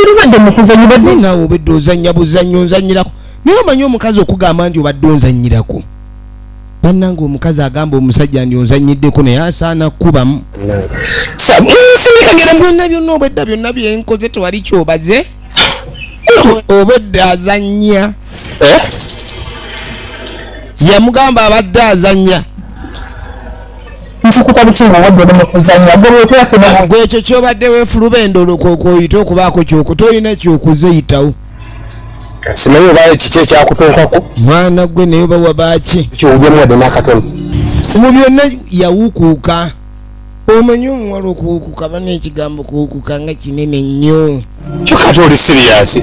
Speaker 5: Ulibadde mukuzanyi badde
Speaker 1: naawe obedde ozannya buzannyo nzanyirako naye omanyi omukazi okugamba nti obadde onzanyirako bannanga omukazi agamba omusajja ndi onzanyiddeko naye asaana kubamu byonna obwedda byonna byenkoze tewali kyobaze obedde azannya yamugamba abadde azannya
Speaker 5: nzikuta bukinga wadde mukuzanyi agobwe twafuna
Speaker 1: gwekyo kyobadde weefuluba endolo kwoyita okubaako kyoko toyina kyokuzeyitawo
Speaker 3: simanyi obaye kiki ekyakutuukako
Speaker 1: mwana gwe naye bawa baaki
Speaker 3: kyowulyemu wadde n'akatono
Speaker 1: mu byonna yawukuuka omanyi omuwala okuwukuka bana ekigambo kuwukuka nga kinene nnyo
Speaker 3: kyokati oli siriyasi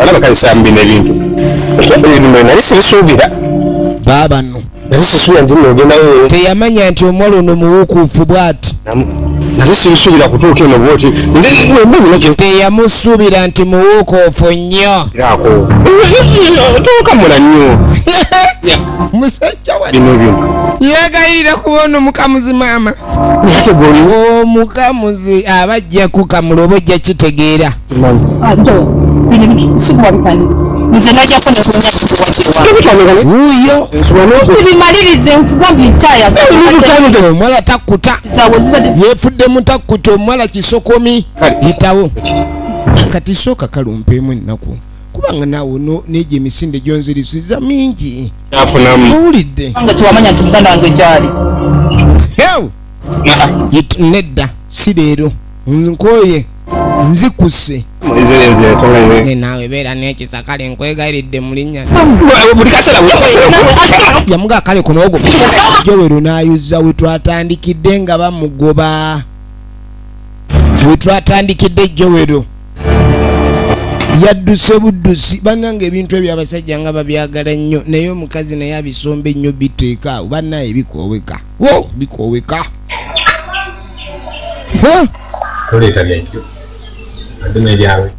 Speaker 3: olaba kale sambina ebintu nali sibisuubira
Speaker 1: baabano
Speaker 3: nali sisuubira ndi nogendayo
Speaker 1: teyamanya nti omuwala ono muwukuufu bw'ati
Speaker 3: nali sibisuubira kutuuka eno bwoti nze
Speaker 1: teyamusuubira nti muwukuufu nnyo
Speaker 3: tokamula nnyo
Speaker 1: musajja wa
Speaker 3: bino
Speaker 1: yeegayirira kubona omukamuzi maama omukamuzi abajja kukamula oba ojja kitegeera
Speaker 2: nze najjako
Speaker 1: wuuyo
Speaker 2: netubimalirize nkugambye
Speaker 1: omwala takkuta yeefuddemu takkuta omuwala kisokomi yitawo kati sooka kalumpeemu ennaku kubanga naawe n'egyo emisinde gyonzirisiza mingi owulidde
Speaker 2: nga tewamanya nti muganda wange gyali
Speaker 1: nedda si leero nkooye nzikusse naawe beera n'ekisakale nkwegayiridde mu linnya yamuga akale kunoogwo jowero n'ayuza wetwatandikidde nga bamugoba wetwatandikidde jowero yadduse buddusi bannanga ebintu ebyo abasajja nga babyagala nnyo naye omukazi naye abisomba ennyo biteeka awo bannaye bikooweka bikooweka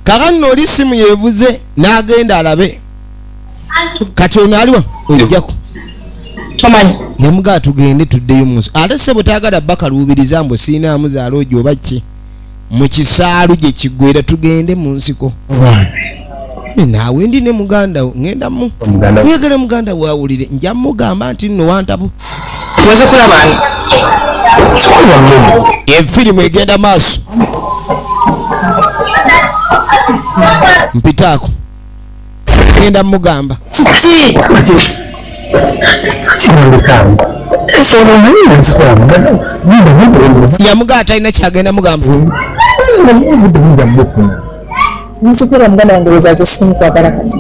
Speaker 1: kakano oli simu yeevuze n'agenda alabe kati ono aliwa ojjako yamugaa tugende tuddeyo munsi ate sebo taagala bakaluubiriza mbu siinaamu zaalooji oba ki mu kisaalu gye kiggwera tugende mu nsiko naawe ndi ne muganda wo ngenda mu wegere muganda waawulire nja mugamba nti nno wantabo
Speaker 2: tuweze kulabani
Speaker 1: efirimu egenda maaso mpitaako ngenda mugamba yamugaa talina kyagenda mugamba
Speaker 5: nzikira muganda wange wezaze simukwagala kati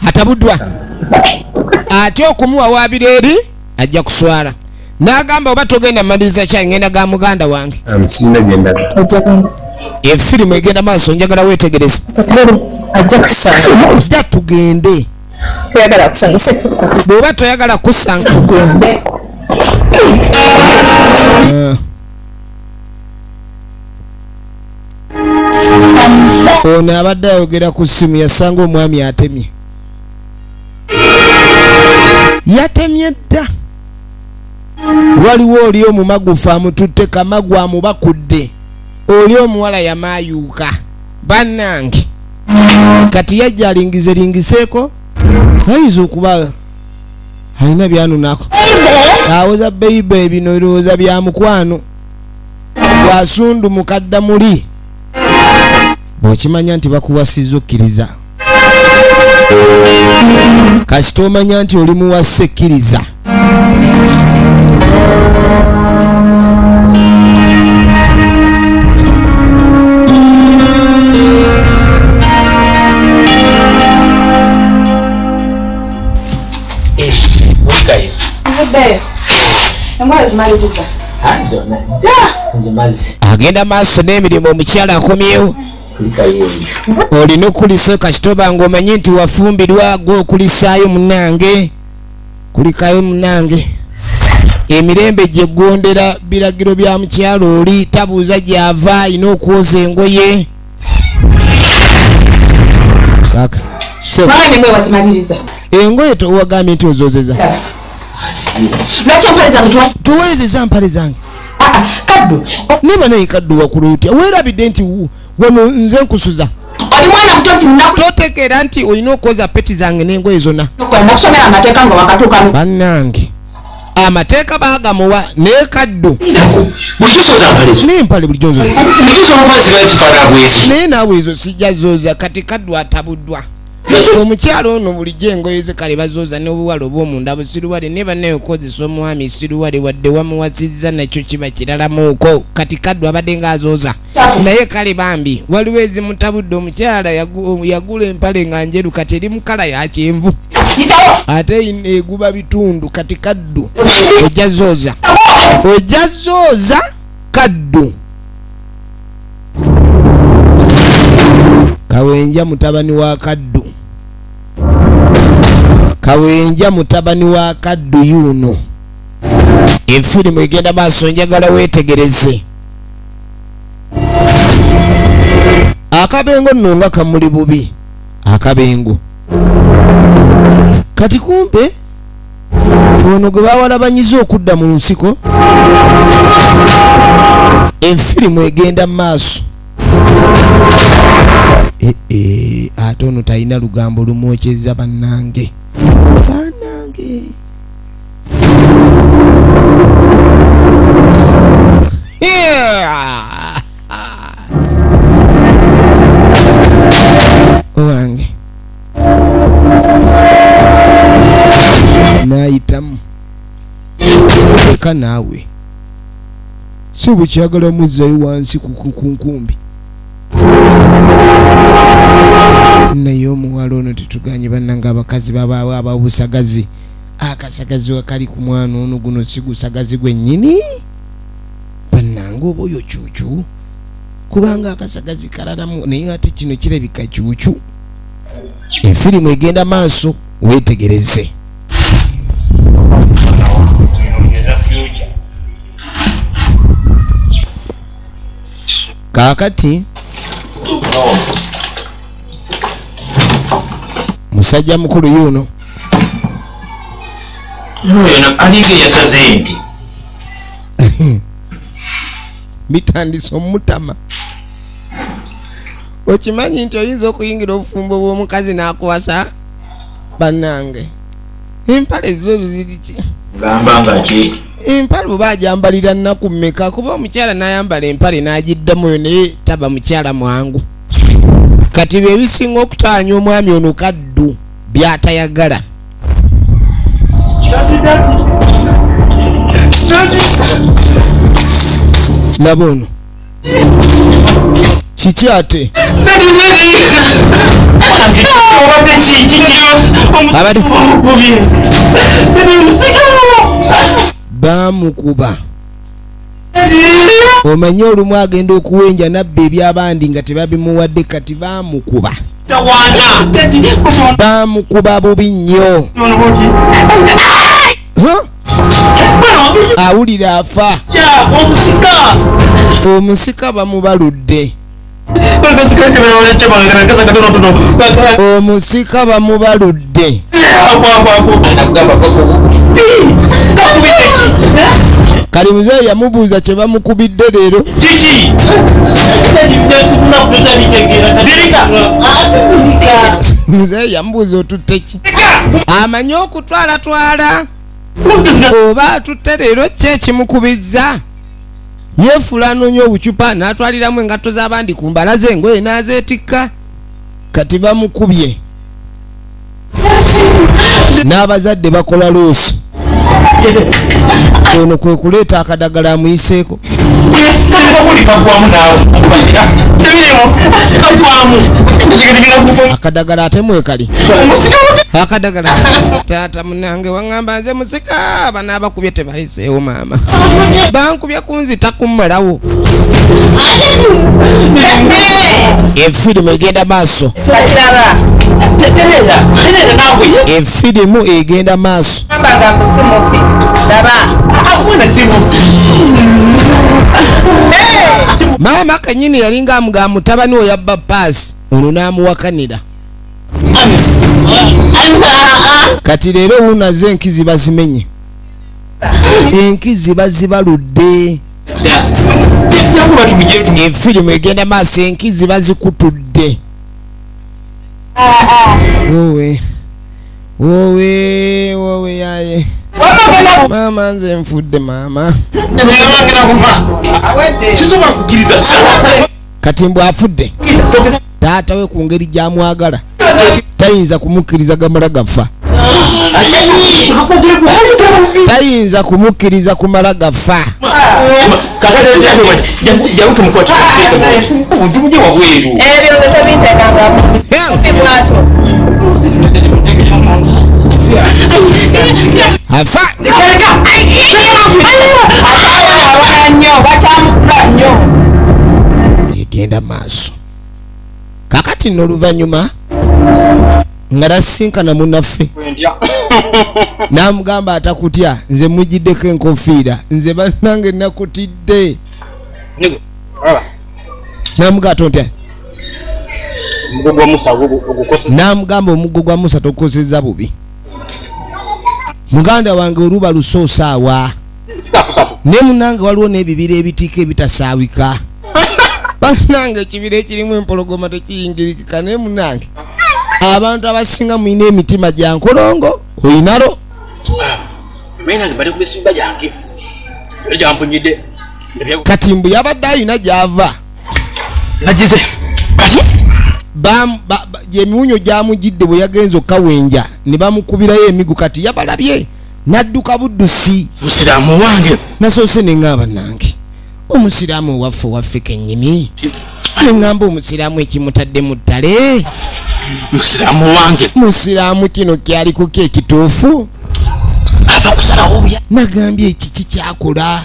Speaker 1: atabuddwa ate okumuwawaabira eri ajja kuswala n'agamba oba togenda maliriza kyange ngenda ga muganda wange efirimu egenda maaso njagala weetegereza ja tugende bw'oba toyagala kusanga ono abadde ayogera ku ssimu yasanga omwami atemye dda waliwo oli omumagufu amututte kamagu amubakudde oli omuwala yamaayuuka bannange kati yajja alingiseeko ayinza okuba alina byanunako awoza beibe bino birowooza bya mukwano bwasundu mukadda muli bw'okimanya nti bakuwasizza okkiriza kasita omanya nti oli muwase kkiriza agenda maaso n'emirimu omukyala akomyewo olina okulisayo kasitoba ng'omanyi nti wafumbirwa gwe okulisaayo munange kulikayo munange emirembe gye gondera biragiro bya mukyalo oli tabuuza gy'ava alina okwoza engoye kaka engoye towagambye nti ozoozeza
Speaker 2: Lwaki empale zange
Speaker 1: tuweze za mpale zange
Speaker 2: Kaddu
Speaker 1: niba naye Kaddu wakulutya weerabidde nti wano nze nkusuza
Speaker 2: oli mwana muto nti nnaku
Speaker 1: totegeera nti olina okwoza peti zange n'engoye zonna
Speaker 2: kwenda kusomera amateeka nga wakatuuka
Speaker 1: bannange amateeka baagamuwa ne Kaddu n'empale bulijjo nzoza naye naawe ezo sijja zooza kati Kaddu atabuddwa omukyalo ono bulijjo engoye ze kale bazooza n'obuwala obw'omunda busiruwale ne bannaye okozesa omwami siruwale wadde wamuwasizza nakyo kiba kiralamuuko kati Kaddu abadde ng'azooza naye kale bambi waliwo ezimutabudde omukyala yagula empale nga njeru kati eri mu kala ya kyenvu ate eguba bitundu kati Kaddu ojja zooza Kaddu Kawenja mutabani wa Kaddu Kawenja mutabani wa Kaddu yuno efirimu egenda maaso njagala weetegereze akabengo nno nga kamuli bubi akabengo kati kumpe ono gwe bawalabanyiza okudda mu nsiko efirimu egenda maaso ate ono talina lugambo lumwokyeza bannange owange nayitamu eka naawe si bukyagala muzzayo wansi ku nkumbi naye omuwala ono tetuganye bannanga abakazi babaawo ababusagazi akasagazi wakali ku mwana ono guno si gusagazi gwennyini bannanga oba oyo cuucu kubanga akasagazi kalalamu naye ate kino kirabika cuucu efirimu egenda maaso weetegereze kaakati musajja mukulu yuno
Speaker 4: alinga yasaze nti
Speaker 1: bitandise omutama okimanyi nti oyinza okuyingira obufumbo bw'omukazi n'akuwasa bannange empale zo ziriki
Speaker 4: gamba nga ki
Speaker 1: empale bwe bajambalira nnaku mmeka kuba omukyala n'ayambala empale n'agiddamuyo naye taba mukyala mwangu kati bye bisinga okutaanya omwami ono Kaddu byatayagala laba ono kiki ate bamukuba omanye olumu agenda okuwenja nabba ebyabandi nga tebabimuwadde kati bamukuba bamukuba bubi nnyo awulira afa omusika bamubaludde omusika bamubaludde kali muzeeyi yamubuuza kye bamukubidde leero muzeeyi yamubuuza otutte ki amanye okutwalatwala oba atutte leero ki ekimukubizza yeefula anoonya obucupa n'atwaliramu engatto z'abandi ku mbala ze engoye n'azeetikka kati bamukubye n'abazadde bakola loosi ono kwe kuleeta akadagala amuyiseeko akadagala ate mwekali akadagala taata munange waŋŋamba nze musika bano abakubye tebaliseewo maama bankubye kunzita kummalawo efirimu egenda maaso efirimu egenda maaso maama kanyini yalinga amugamba mutabani we yabba paasi ono n'amuwakanira kati leero wuunaze enkizi bazimenye enkizi bazibaludde efirimu egenda maaso enkizi bazikutudde wowe yaye mama nze nfudde mama kati mbw afudde taata we ku ngeri gyamwagala tayinza kumukkiriza gamala gafa tayinza kumukkiriza kumala gafa afa egenda maaso kakati n'oluvannyuma nga tasinkana munaffe n'amugamba atakutya nze mugiddeko enkofiira nze bannange nakutidde n'amugamba tontya n'amugamba omuggo gwa Musa tokosezza bubi muganda wange oluba lusoosaawa ne munange waliwo n'ebibira ebitiika ebitasaawika bannange ekibira ekirimu empologoma tekiyingirikika ne munange abantu abasinga mulina emitima gya nkolongo oyinalo kati mbu yabadde ayina gy'ava gyemiwunyo gyamugidde bwe yagenza okawenja ne bamukubirayo emigu kati yabalabye n'adduka buddusi
Speaker 4: musiraamu wange
Speaker 1: nasoose ne ŋŋamba nange omusiraamu waffe kennyini ne ŋŋamba omusiraamu ekimutadde mu ttale
Speaker 4: musiraamu wange
Speaker 1: musiraamu kino kyali kuko ekituufu
Speaker 4: ava kusalawo bya
Speaker 1: nagambye ekiki kyakola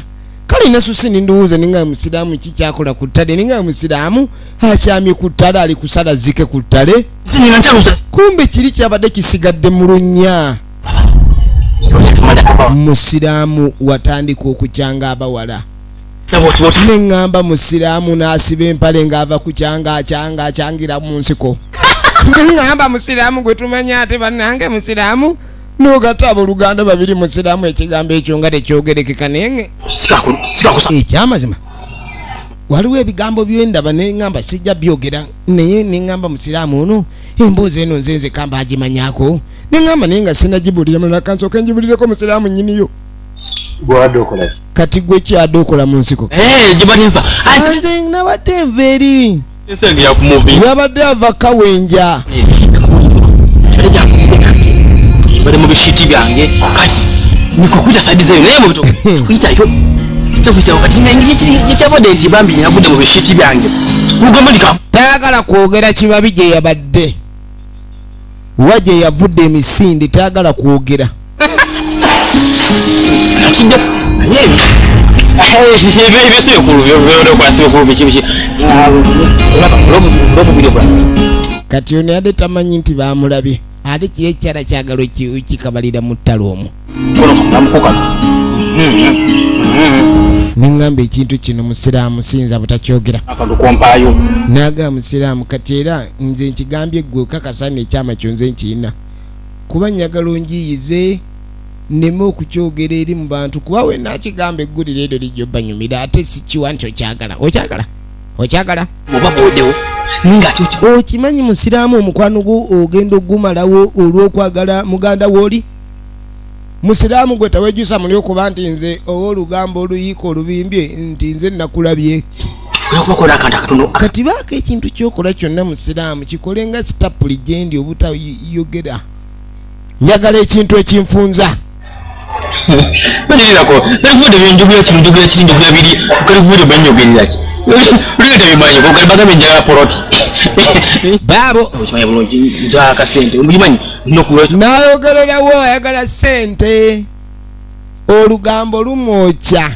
Speaker 1: kale nasoose nindowooza ninga musiraamu kikyakola ku ttale ninga musiraamu akyamye ku ttale ali kusala zike ku ttale kumbe kiri kyabadde kisigadde mu lunnya musiraamu watandika okukyanga abawala neŋŋamba musiraamu n'asiba empale ng'ava ku kyanga akyangira mu nsiko neŋŋamba musiraamu gwe tumanya ate bannange musiraamu n'ogatta abooluganda babiri musiraamu ekigambo ekyo nga tekyogerekeka nenge ekyamazima waliwo ebigambo byendaba neŋŋamba sijja byogera naye neŋŋamba musiraamu ono emboozi eno nze kamba agimanyako neŋŋamba naye nga sinagibulira mulaka nsooka njibulireko musiraamu nnyiniyo kati gwe kyadde okola mu nsiko nze nabadde nva eri yabadde ava kawenja
Speaker 4: bali mu bishiti byange kati nikukuta sadizeyo naye mu kuyitayo kitokitawo kati ngekyabadde nti bambi nagudde mu bishiti byange mugamba ndika
Speaker 1: tayagala kwogera kibabi gye yabadde wa gye yavudde emisinde tayagala kwogera kati ono yadde tamanyi nti bamulabye ate kiri ekyala kyagalo kikabalira mu ttale omwo neŋŋamba ekintu kino musiraamu siyinza butakyogera naga musiraamu kati era nze nkigambye gwe kakasana ekyama kyo nze nkiyina kuba nyagala onjiyize nneme okukyogera eri mu bantu kuba we nakigamba eggulire eryo lijja obbanyumira ate sikiwa nti okyagala okimanyi musiraamu omukwano gwo ogenda ogumalawo olw'okwagala muganda wooli musiraamu gwe tawejusa muli okuba nti nze owoolugambo oluyiika olubimbye nti nze nakulabye kati baako ekintu kyokola kyonna musiraamu kikole nga sitapuli gyendi obutayogera njagala ekintu ekinfunza
Speaker 4: Balirirako, nakuvude byenjogera kino njogera kiri njogera biri, ukalivude byenjogerera ki. Luleta bimanyi ko kalibaga benjala poroti.
Speaker 1: Babo,
Speaker 4: okimanyi bulungi njaka sente, omumanyi nokuwa.
Speaker 1: Nayogererawo ayagala sente. Olugambo lumwocha.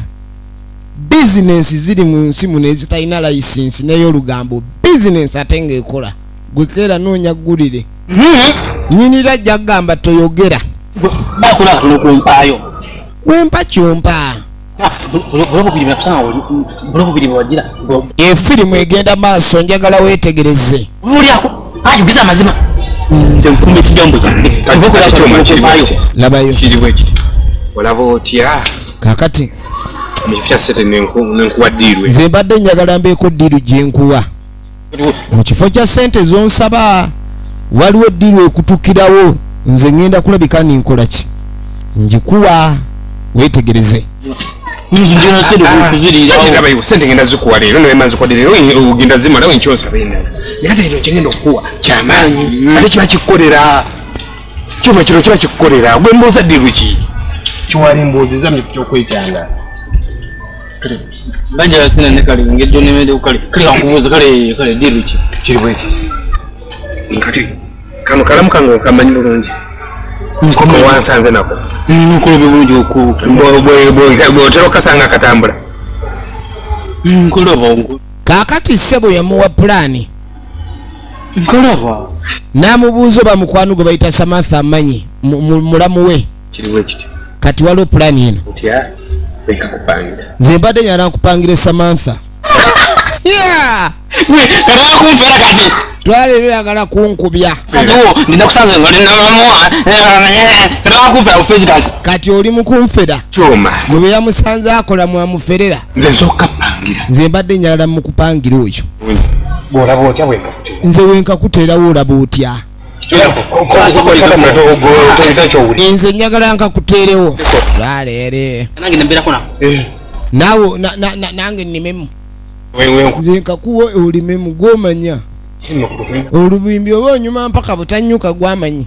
Speaker 1: Business ziri mu nsi muno ezitalina license nayo olugambo business atenge ekola. Gwekera noonya gulire. Nyinira jagamba toyogera.
Speaker 4: Bakula kumpayo.
Speaker 1: Wempa kyompa. Efirimu egenda maaso njagala weetegereze.
Speaker 4: Ayogeza amazima. Nze nkumbe kijambo kyange.
Speaker 1: Labayo.
Speaker 3: olaba otya
Speaker 1: kakati
Speaker 3: mu kifo kya sente nenkuwa ddiirwe
Speaker 1: nze mbadde njagala mbeeko ddiiru gyenkuwa mu kifo kya sente zonsaba waliwo ddiiru ekutukirawo nze ngenda kulabika ninkola ki njikuwa wetegereze
Speaker 3: sente ngenda zikuwa leero newema nzikuwadde leero ogenda zimala wenkyonsaba endala naye ate ekyo kyengenda okukuwa kyamaanyi ate kiba kikukolera kyoma kino kiba kikukolera gwe mbooza ddiiru ki kiwali mboozeza mukyokwetanga
Speaker 4: banja sina ne kale ngeddo nemede kale kankubuuza kale ddiiru ki
Speaker 3: kiri bwe kiti nkati kano kalamu kange kamanyi bulungi nkoma wansanze nako
Speaker 4: nkolobe bulungi
Speaker 3: bwotera okasanga akatambula
Speaker 4: nkolaba
Speaker 1: kakati ssebo yamuwa pulaani
Speaker 4: nkolaba
Speaker 1: n'amubuuza oba mukwano gwe bayita Samantha amanyi mulamu we
Speaker 3: kiri bwe kiti
Speaker 1: kati waliwo pulaani eno
Speaker 3: otya bekakupangira
Speaker 1: nze mbadde nyala nkupangire Samantha
Speaker 4: katala kumfera kati
Speaker 1: twaleero yagala kunkubya
Speaker 4: ndina kusanza ngalinamamuwa katala kumfera kufezi kati
Speaker 1: kati oli mukunfera
Speaker 3: kyoma
Speaker 1: mube yamusanze akola mwamuferera
Speaker 3: nze nsokukapangira
Speaker 1: nze mbadde nyala mukupangira oyo
Speaker 3: bwolaba otya bwenkakutera
Speaker 1: nze wenkakuterawo olaba otya nze njagala nkakuteerewo laleere
Speaker 4: nange nembeerako nako
Speaker 1: naawe nange nnimemu nze nkakuwa olimemu gwomanya olubimbi oba onyuma mpaka butanyuka gwamanyi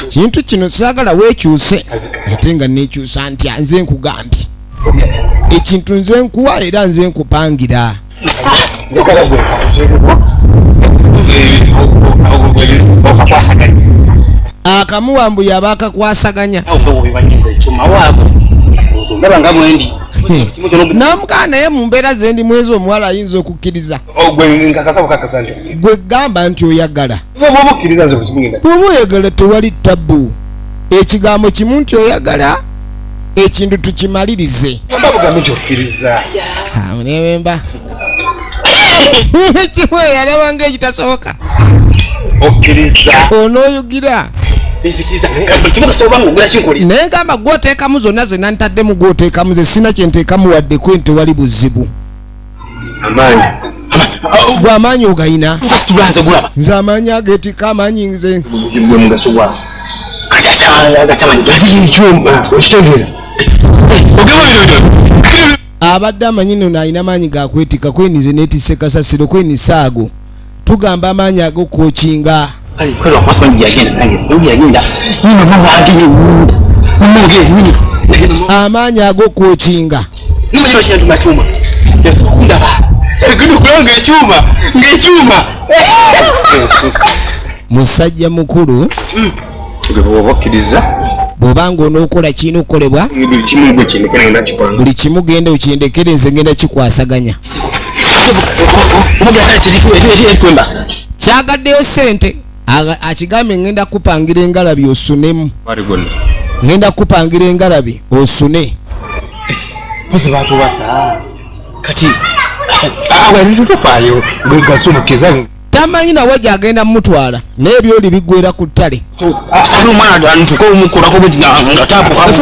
Speaker 1: kintu kino saagala weekyuse ate nga neekyusa ntya nze nkugambye ekintu nze nkuwa era nze nkupangira akamuwambu yaba akakwasaganya namugana naye mu mbeera zendi mwezi omuwala ayinza okukkiriza gwe gamba nti oyagala bw'oba oyagala tewali tabbu ekigambo kimu nti oyagala ekintu tukimalirize nebemba kimwe yalaba ngaekitasoboka onooyugira naye gamba gwoteekamu zonna zena ntaddemu gwoteekamu ze sina kyenteekamu wadde kwe nti wali buzibu gwe amaanyi ogayina nze amaanyi ageetika amaanyi nze abadde amanyi nono alina maanyi gakwetika kwenize netise kasasiro kwenisaago tugamba amaanyi agokwokinga amaanyi agokwokinga musajja mukulu bw'obanga onookola kirina okukolebwa buli kimu genda okyendekere nze ngenda kikwasaganya kyagaddeyo sente akigambye ngenda kupangira engalabi osunemu ngenda kupangira engalabi osune tamanyi nawe gyagenda mumutwala naye byoli biggwera ku ttale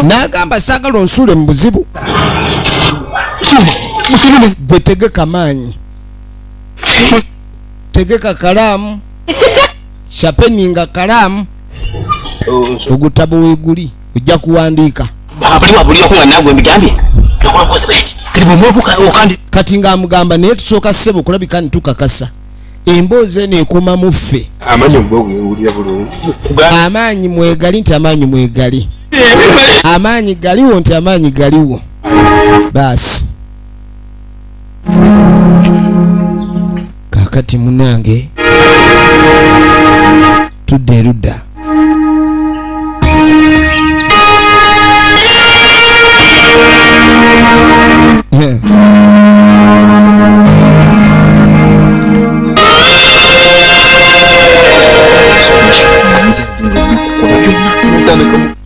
Speaker 1: n'agamba saagala onsuule mu buzibu gwe tegeka maanyi tegeka kalaamu shapeninga kalaamu ogutabo weeguli ojja kuwandiika kati ng'amugamba naye tusooka ssebo okulabika nitukakasa emboozi eno ekoma mu ffe amaanyi mwegali nti amaanyi mwegali amaanyi galiwo nti amaanyi galiwo baasi kakati munange tudde erudda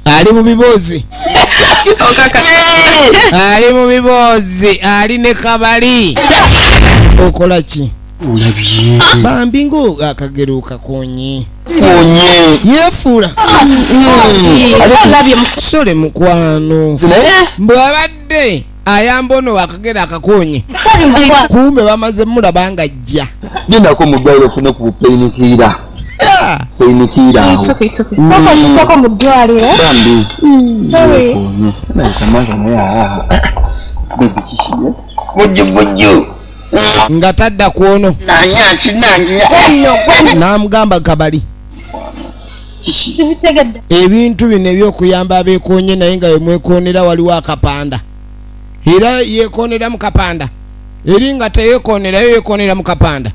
Speaker 1: ali mu biboozi ali mu biboozi ali ne kabali okola ki
Speaker 3: Ulabye.
Speaker 1: Bambi ngo akagero kakonye.
Speaker 3: Konye.
Speaker 1: Yefula.
Speaker 2: Olabye
Speaker 1: Sole mukwano. Mbwabadde ayambono akagera akakonye. Kumbe bamaze mulaba nga ajja.
Speaker 5: Genda ko mudwaliro ofune ku painkiller. Painkiller.
Speaker 6: Koko mu ddwaliro.
Speaker 5: Bambi.
Speaker 6: Sorry.
Speaker 5: Nasamanga moya. Baby kishiye.
Speaker 3: Mujju.
Speaker 1: Nga tadda kuono. Namugamba kabali.
Speaker 6: Sibitegedde.
Speaker 1: Ebintu bino ebyokuyamba abeekonye naye nga yemwekonera waliwo akapanda. Era yekonera mu kapanda. Eri nga teyekonera yekonera mu kapanda.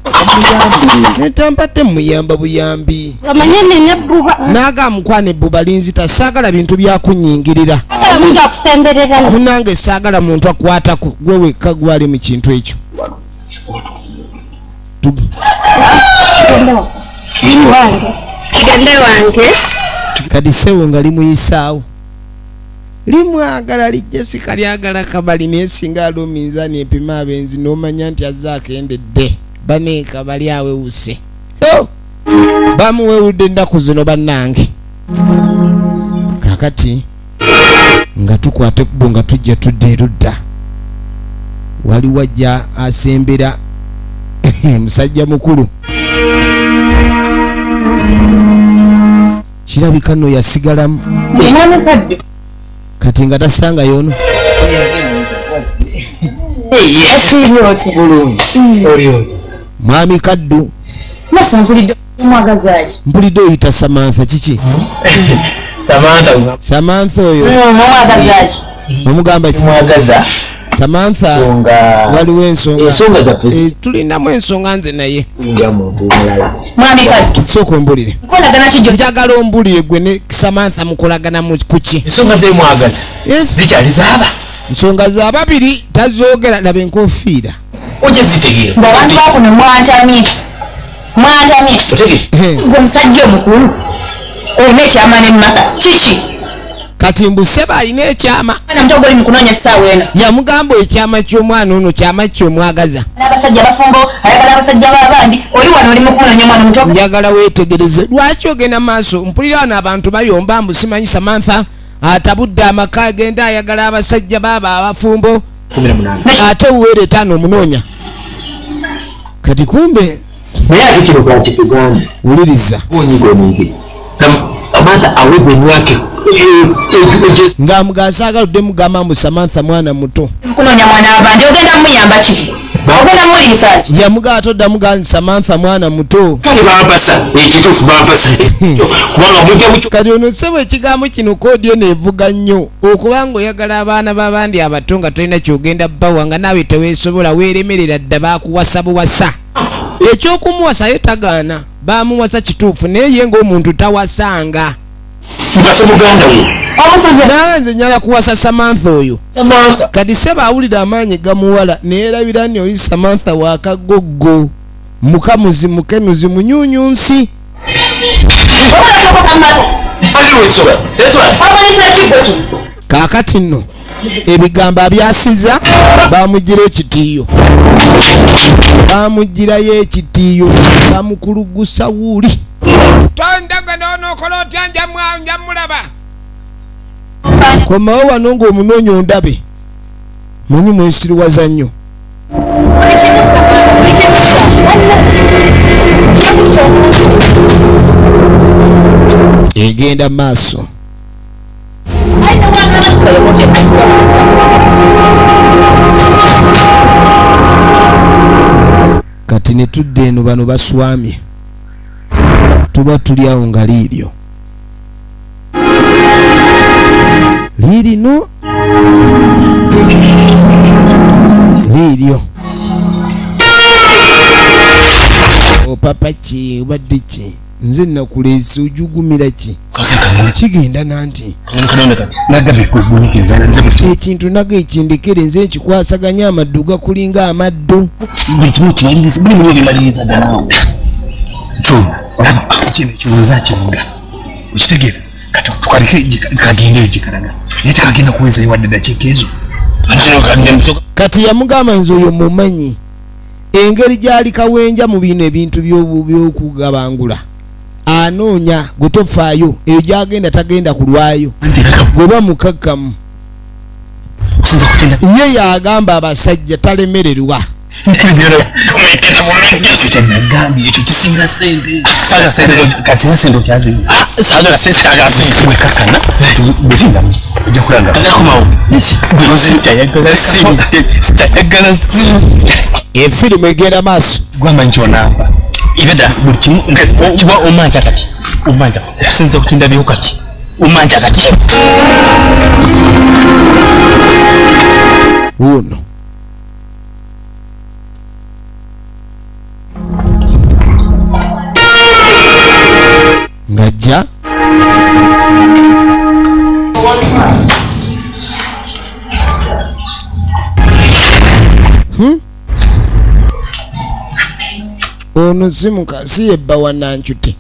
Speaker 1: Netampate muyamba buyambi.
Speaker 6: Bamanye nene bbuba.
Speaker 1: Naga mukwane bbuba linzita saagala bintu byakunyingirira.
Speaker 6: Omuntu akusemberera.
Speaker 1: Munange saagala muntu akwatako gwe wekka gwali mu kintu ekyo.
Speaker 6: Kigende wange.
Speaker 1: Kadi sewo nga limuyisaawo. Limwagala lijjesi lyagala kabali naye singa aliwo minzaani epima abenzi n'omanya nti azze akendedde. Bane kabali awewuse. Bamuwewudde ennaku zino bannange. Kakati nga tukwate ekkubo nga tujja tudda erudda. Waliwo ajja asembera musajja mukulu. Kirabika nno yasigalamu. Kati nga tasanga yono. Mwami Kaddu. Mpulidde oyita Samantha kiki? Samantha oyo. Omugamba ki? Samantha waliwo ensonga. Tulinamu ensonga nze naye.
Speaker 2: Mwami Kaddu.
Speaker 1: Sooka ombulire.
Speaker 2: Mukolagana kijjo.
Speaker 1: Njagala ombulire gwe ne Samantha mukolagana ku ki?
Speaker 4: Ensonga ze mwagaza.
Speaker 1: Yes.
Speaker 4: Zikyali zaaba.
Speaker 1: Nsonga za babiri tazoogera laba enkofiira.
Speaker 4: Oje zitegeera.
Speaker 2: Ng'abantu bakuno mwantamye.
Speaker 4: Otegeera.
Speaker 2: Gwe musajja omukulu. Olina ekyama n'emmaka. Kiki?
Speaker 1: Kati mbuseba alina ekyama.
Speaker 2: Mwana muto gwoli mu kunoonya essaawa eno.
Speaker 1: Yamugamba ekyama ky'omwana ono kyama ky'omwagaza.
Speaker 2: N'abasajja bafumbo, ayagala abasajja b'abandi. Oli wano oli mu kunoonya mwana muto.
Speaker 1: Njagala weetegereze. Lwaki ogenda maaso? Mpulira wano abantu bayomba mbu simanyi Samantha atabudde amaka agenda ayagala abasajja baaba abafumbo.
Speaker 4: 18.
Speaker 1: Ate uwere 5 omunoonya. Kati kumbe
Speaker 5: Naye ate kino kwakipigana.
Speaker 1: wuliriza.
Speaker 5: Onyigo. Samantha aweze emyaka
Speaker 1: Ng'amugasa agaludde mugamba mbu Samantha mwana muto.
Speaker 2: Kunoonya mwana w'abandi ogenda muyamba ki? Ogenda muliisa ki?
Speaker 1: Yamugaa toddamu gandi Samantha mwana muto.
Speaker 4: Kale bampasa. Ekituufu bampasa. Kubanga mujja mucyo.
Speaker 1: Kati ono ssebo ekigambo kino koodi eno evuga nnyo. Okubanga oyagala abaana b'abandi abato nga tolina kyogenda bbawa nga naawe teweesobola weeremerera dda baakuwasa buwasa. Eky'okumuwasa ye tagaana. Baamuwasa kituufu naye ye ng'omuntu tawasanga.
Speaker 4: Mbase muganda we.
Speaker 1: Naye nze nyala kuwasa Samantha oyo.
Speaker 4: Samantha.
Speaker 1: Kati sebo awulira amaanyi gamuwala neerabira nti oli Samantha wakagoggo. Mukamuzi mukenuzi munyuunyunsi. Kaakati nno ebigambo abyasiza baamugira ekitiiyo. Baamugirayo ekitiiyo bamukulugusa wuuli. Tondaga n'onookola otya njamulaba. Komawo wano ng'omunoonya ondabe. Munyi mwesiriwaza nnyo. Egenda maaso. Kati ne tudde eno bano baswamye. Tuba tuli awo nga liiryo. Liirino. Liiryo. Opapa ki obadde ki? Nze nakuleese ojugumira ki? Kigenda nanti. Ekintu naga ekindekere nze nkikwasaganya amaddu gakulinga amaddu.
Speaker 5: buli kimu kimaliriza buli mulimu bimaliriza ddala. Olaba kino ekibuuza kibuga okitegeera kati tukaleke kagendeyo gikalaga naye tekagenda kuweza ewadde ddakiika ezo.
Speaker 1: Kati yamugamba nze oyo mumanyi engeri gyali kawenja mu bino ebintu by'okugabangula anoonya gwe tofaayo eyo gyagenda tagenda kulwayo gweba mukakkamu ye yagamba abasajja talemererwa efirimu egenda maaso
Speaker 4: gwamanjonamba ibeda buli kimu kiba omanja kati omanja kusinza kutinda byo kati omanja kati
Speaker 1: uno ngajja ono si yebba wananchuti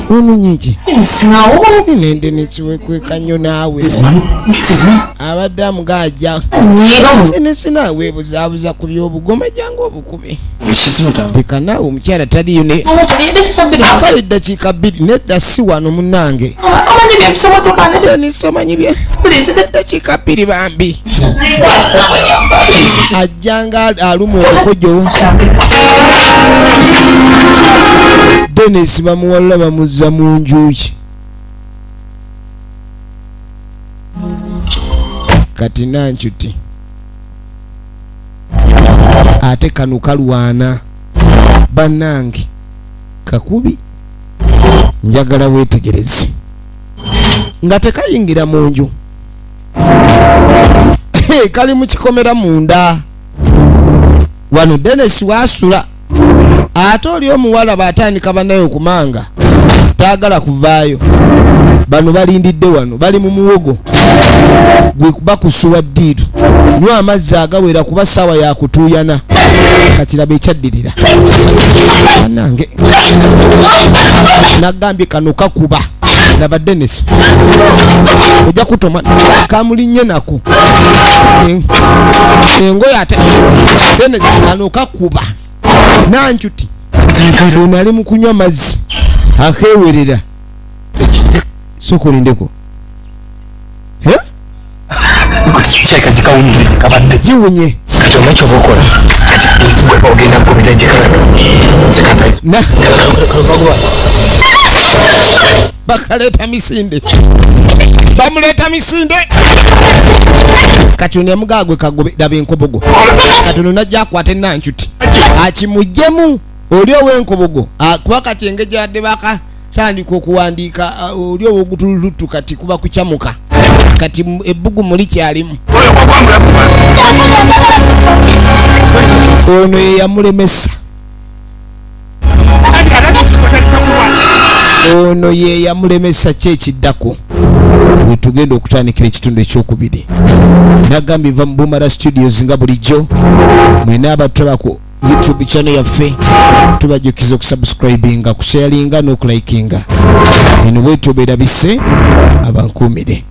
Speaker 1: ono nyiki nende nekiwekweka nnyo naawe abadde amugajja ene sinaaweebuzaabuza ku by'obugome jangu obukube bika naawe omukyala taliyo ne kale eddakiika 2 nedda si wano munnange nisomanyi bye eddakiika 2 bambi ajjanga aluma obukojo Dennis bamuwalula bamuzza mu njuki kati nanchuti ate kano kalwana bannange kakubi njagala weetegereze nga tekayingira mu nju kali mu kikomera munda wano Dennis wasula ate oli omuwala batandika banaye okumanga taagala kuvaayo bano balindidde wano bali mu muwogo gwe bakusuwa ddiiru nywa amazzi agawera kuba ssaawa yakutuuyana kakiraba ekyaddirira anange nagambye kano kakuba laba Dennis ojja kutoma kamulinnye nako engoye ate Dennis kano kakuba nanchuti ono ali mu kunywa mazzi akewerera sokolindeko giwunye bakaleta misinde bamuleta misinde kati ono yamugagwe kagobe daba enkobogo kati ono najja akwate nanchuti akimujjemu oli ow'enkobogo kuba kati engeri yadde bakatandika okuwandiika oli ow'ogutulutu kati kuba kukyamuka kati ebbugu muli kyalimu ono ye yamulemesa ono ye yamulemesa kyekiddako bwe tugenda okutandikira ekitundu ekyokubiri nagambye va mu Bumara Studios nga bulijjo mwena abatulaba ku YouTube channel yaffe tubajjukiza okusubscribinga kusharinga n'okulayikinga eno bwe tubeera bise abankuumire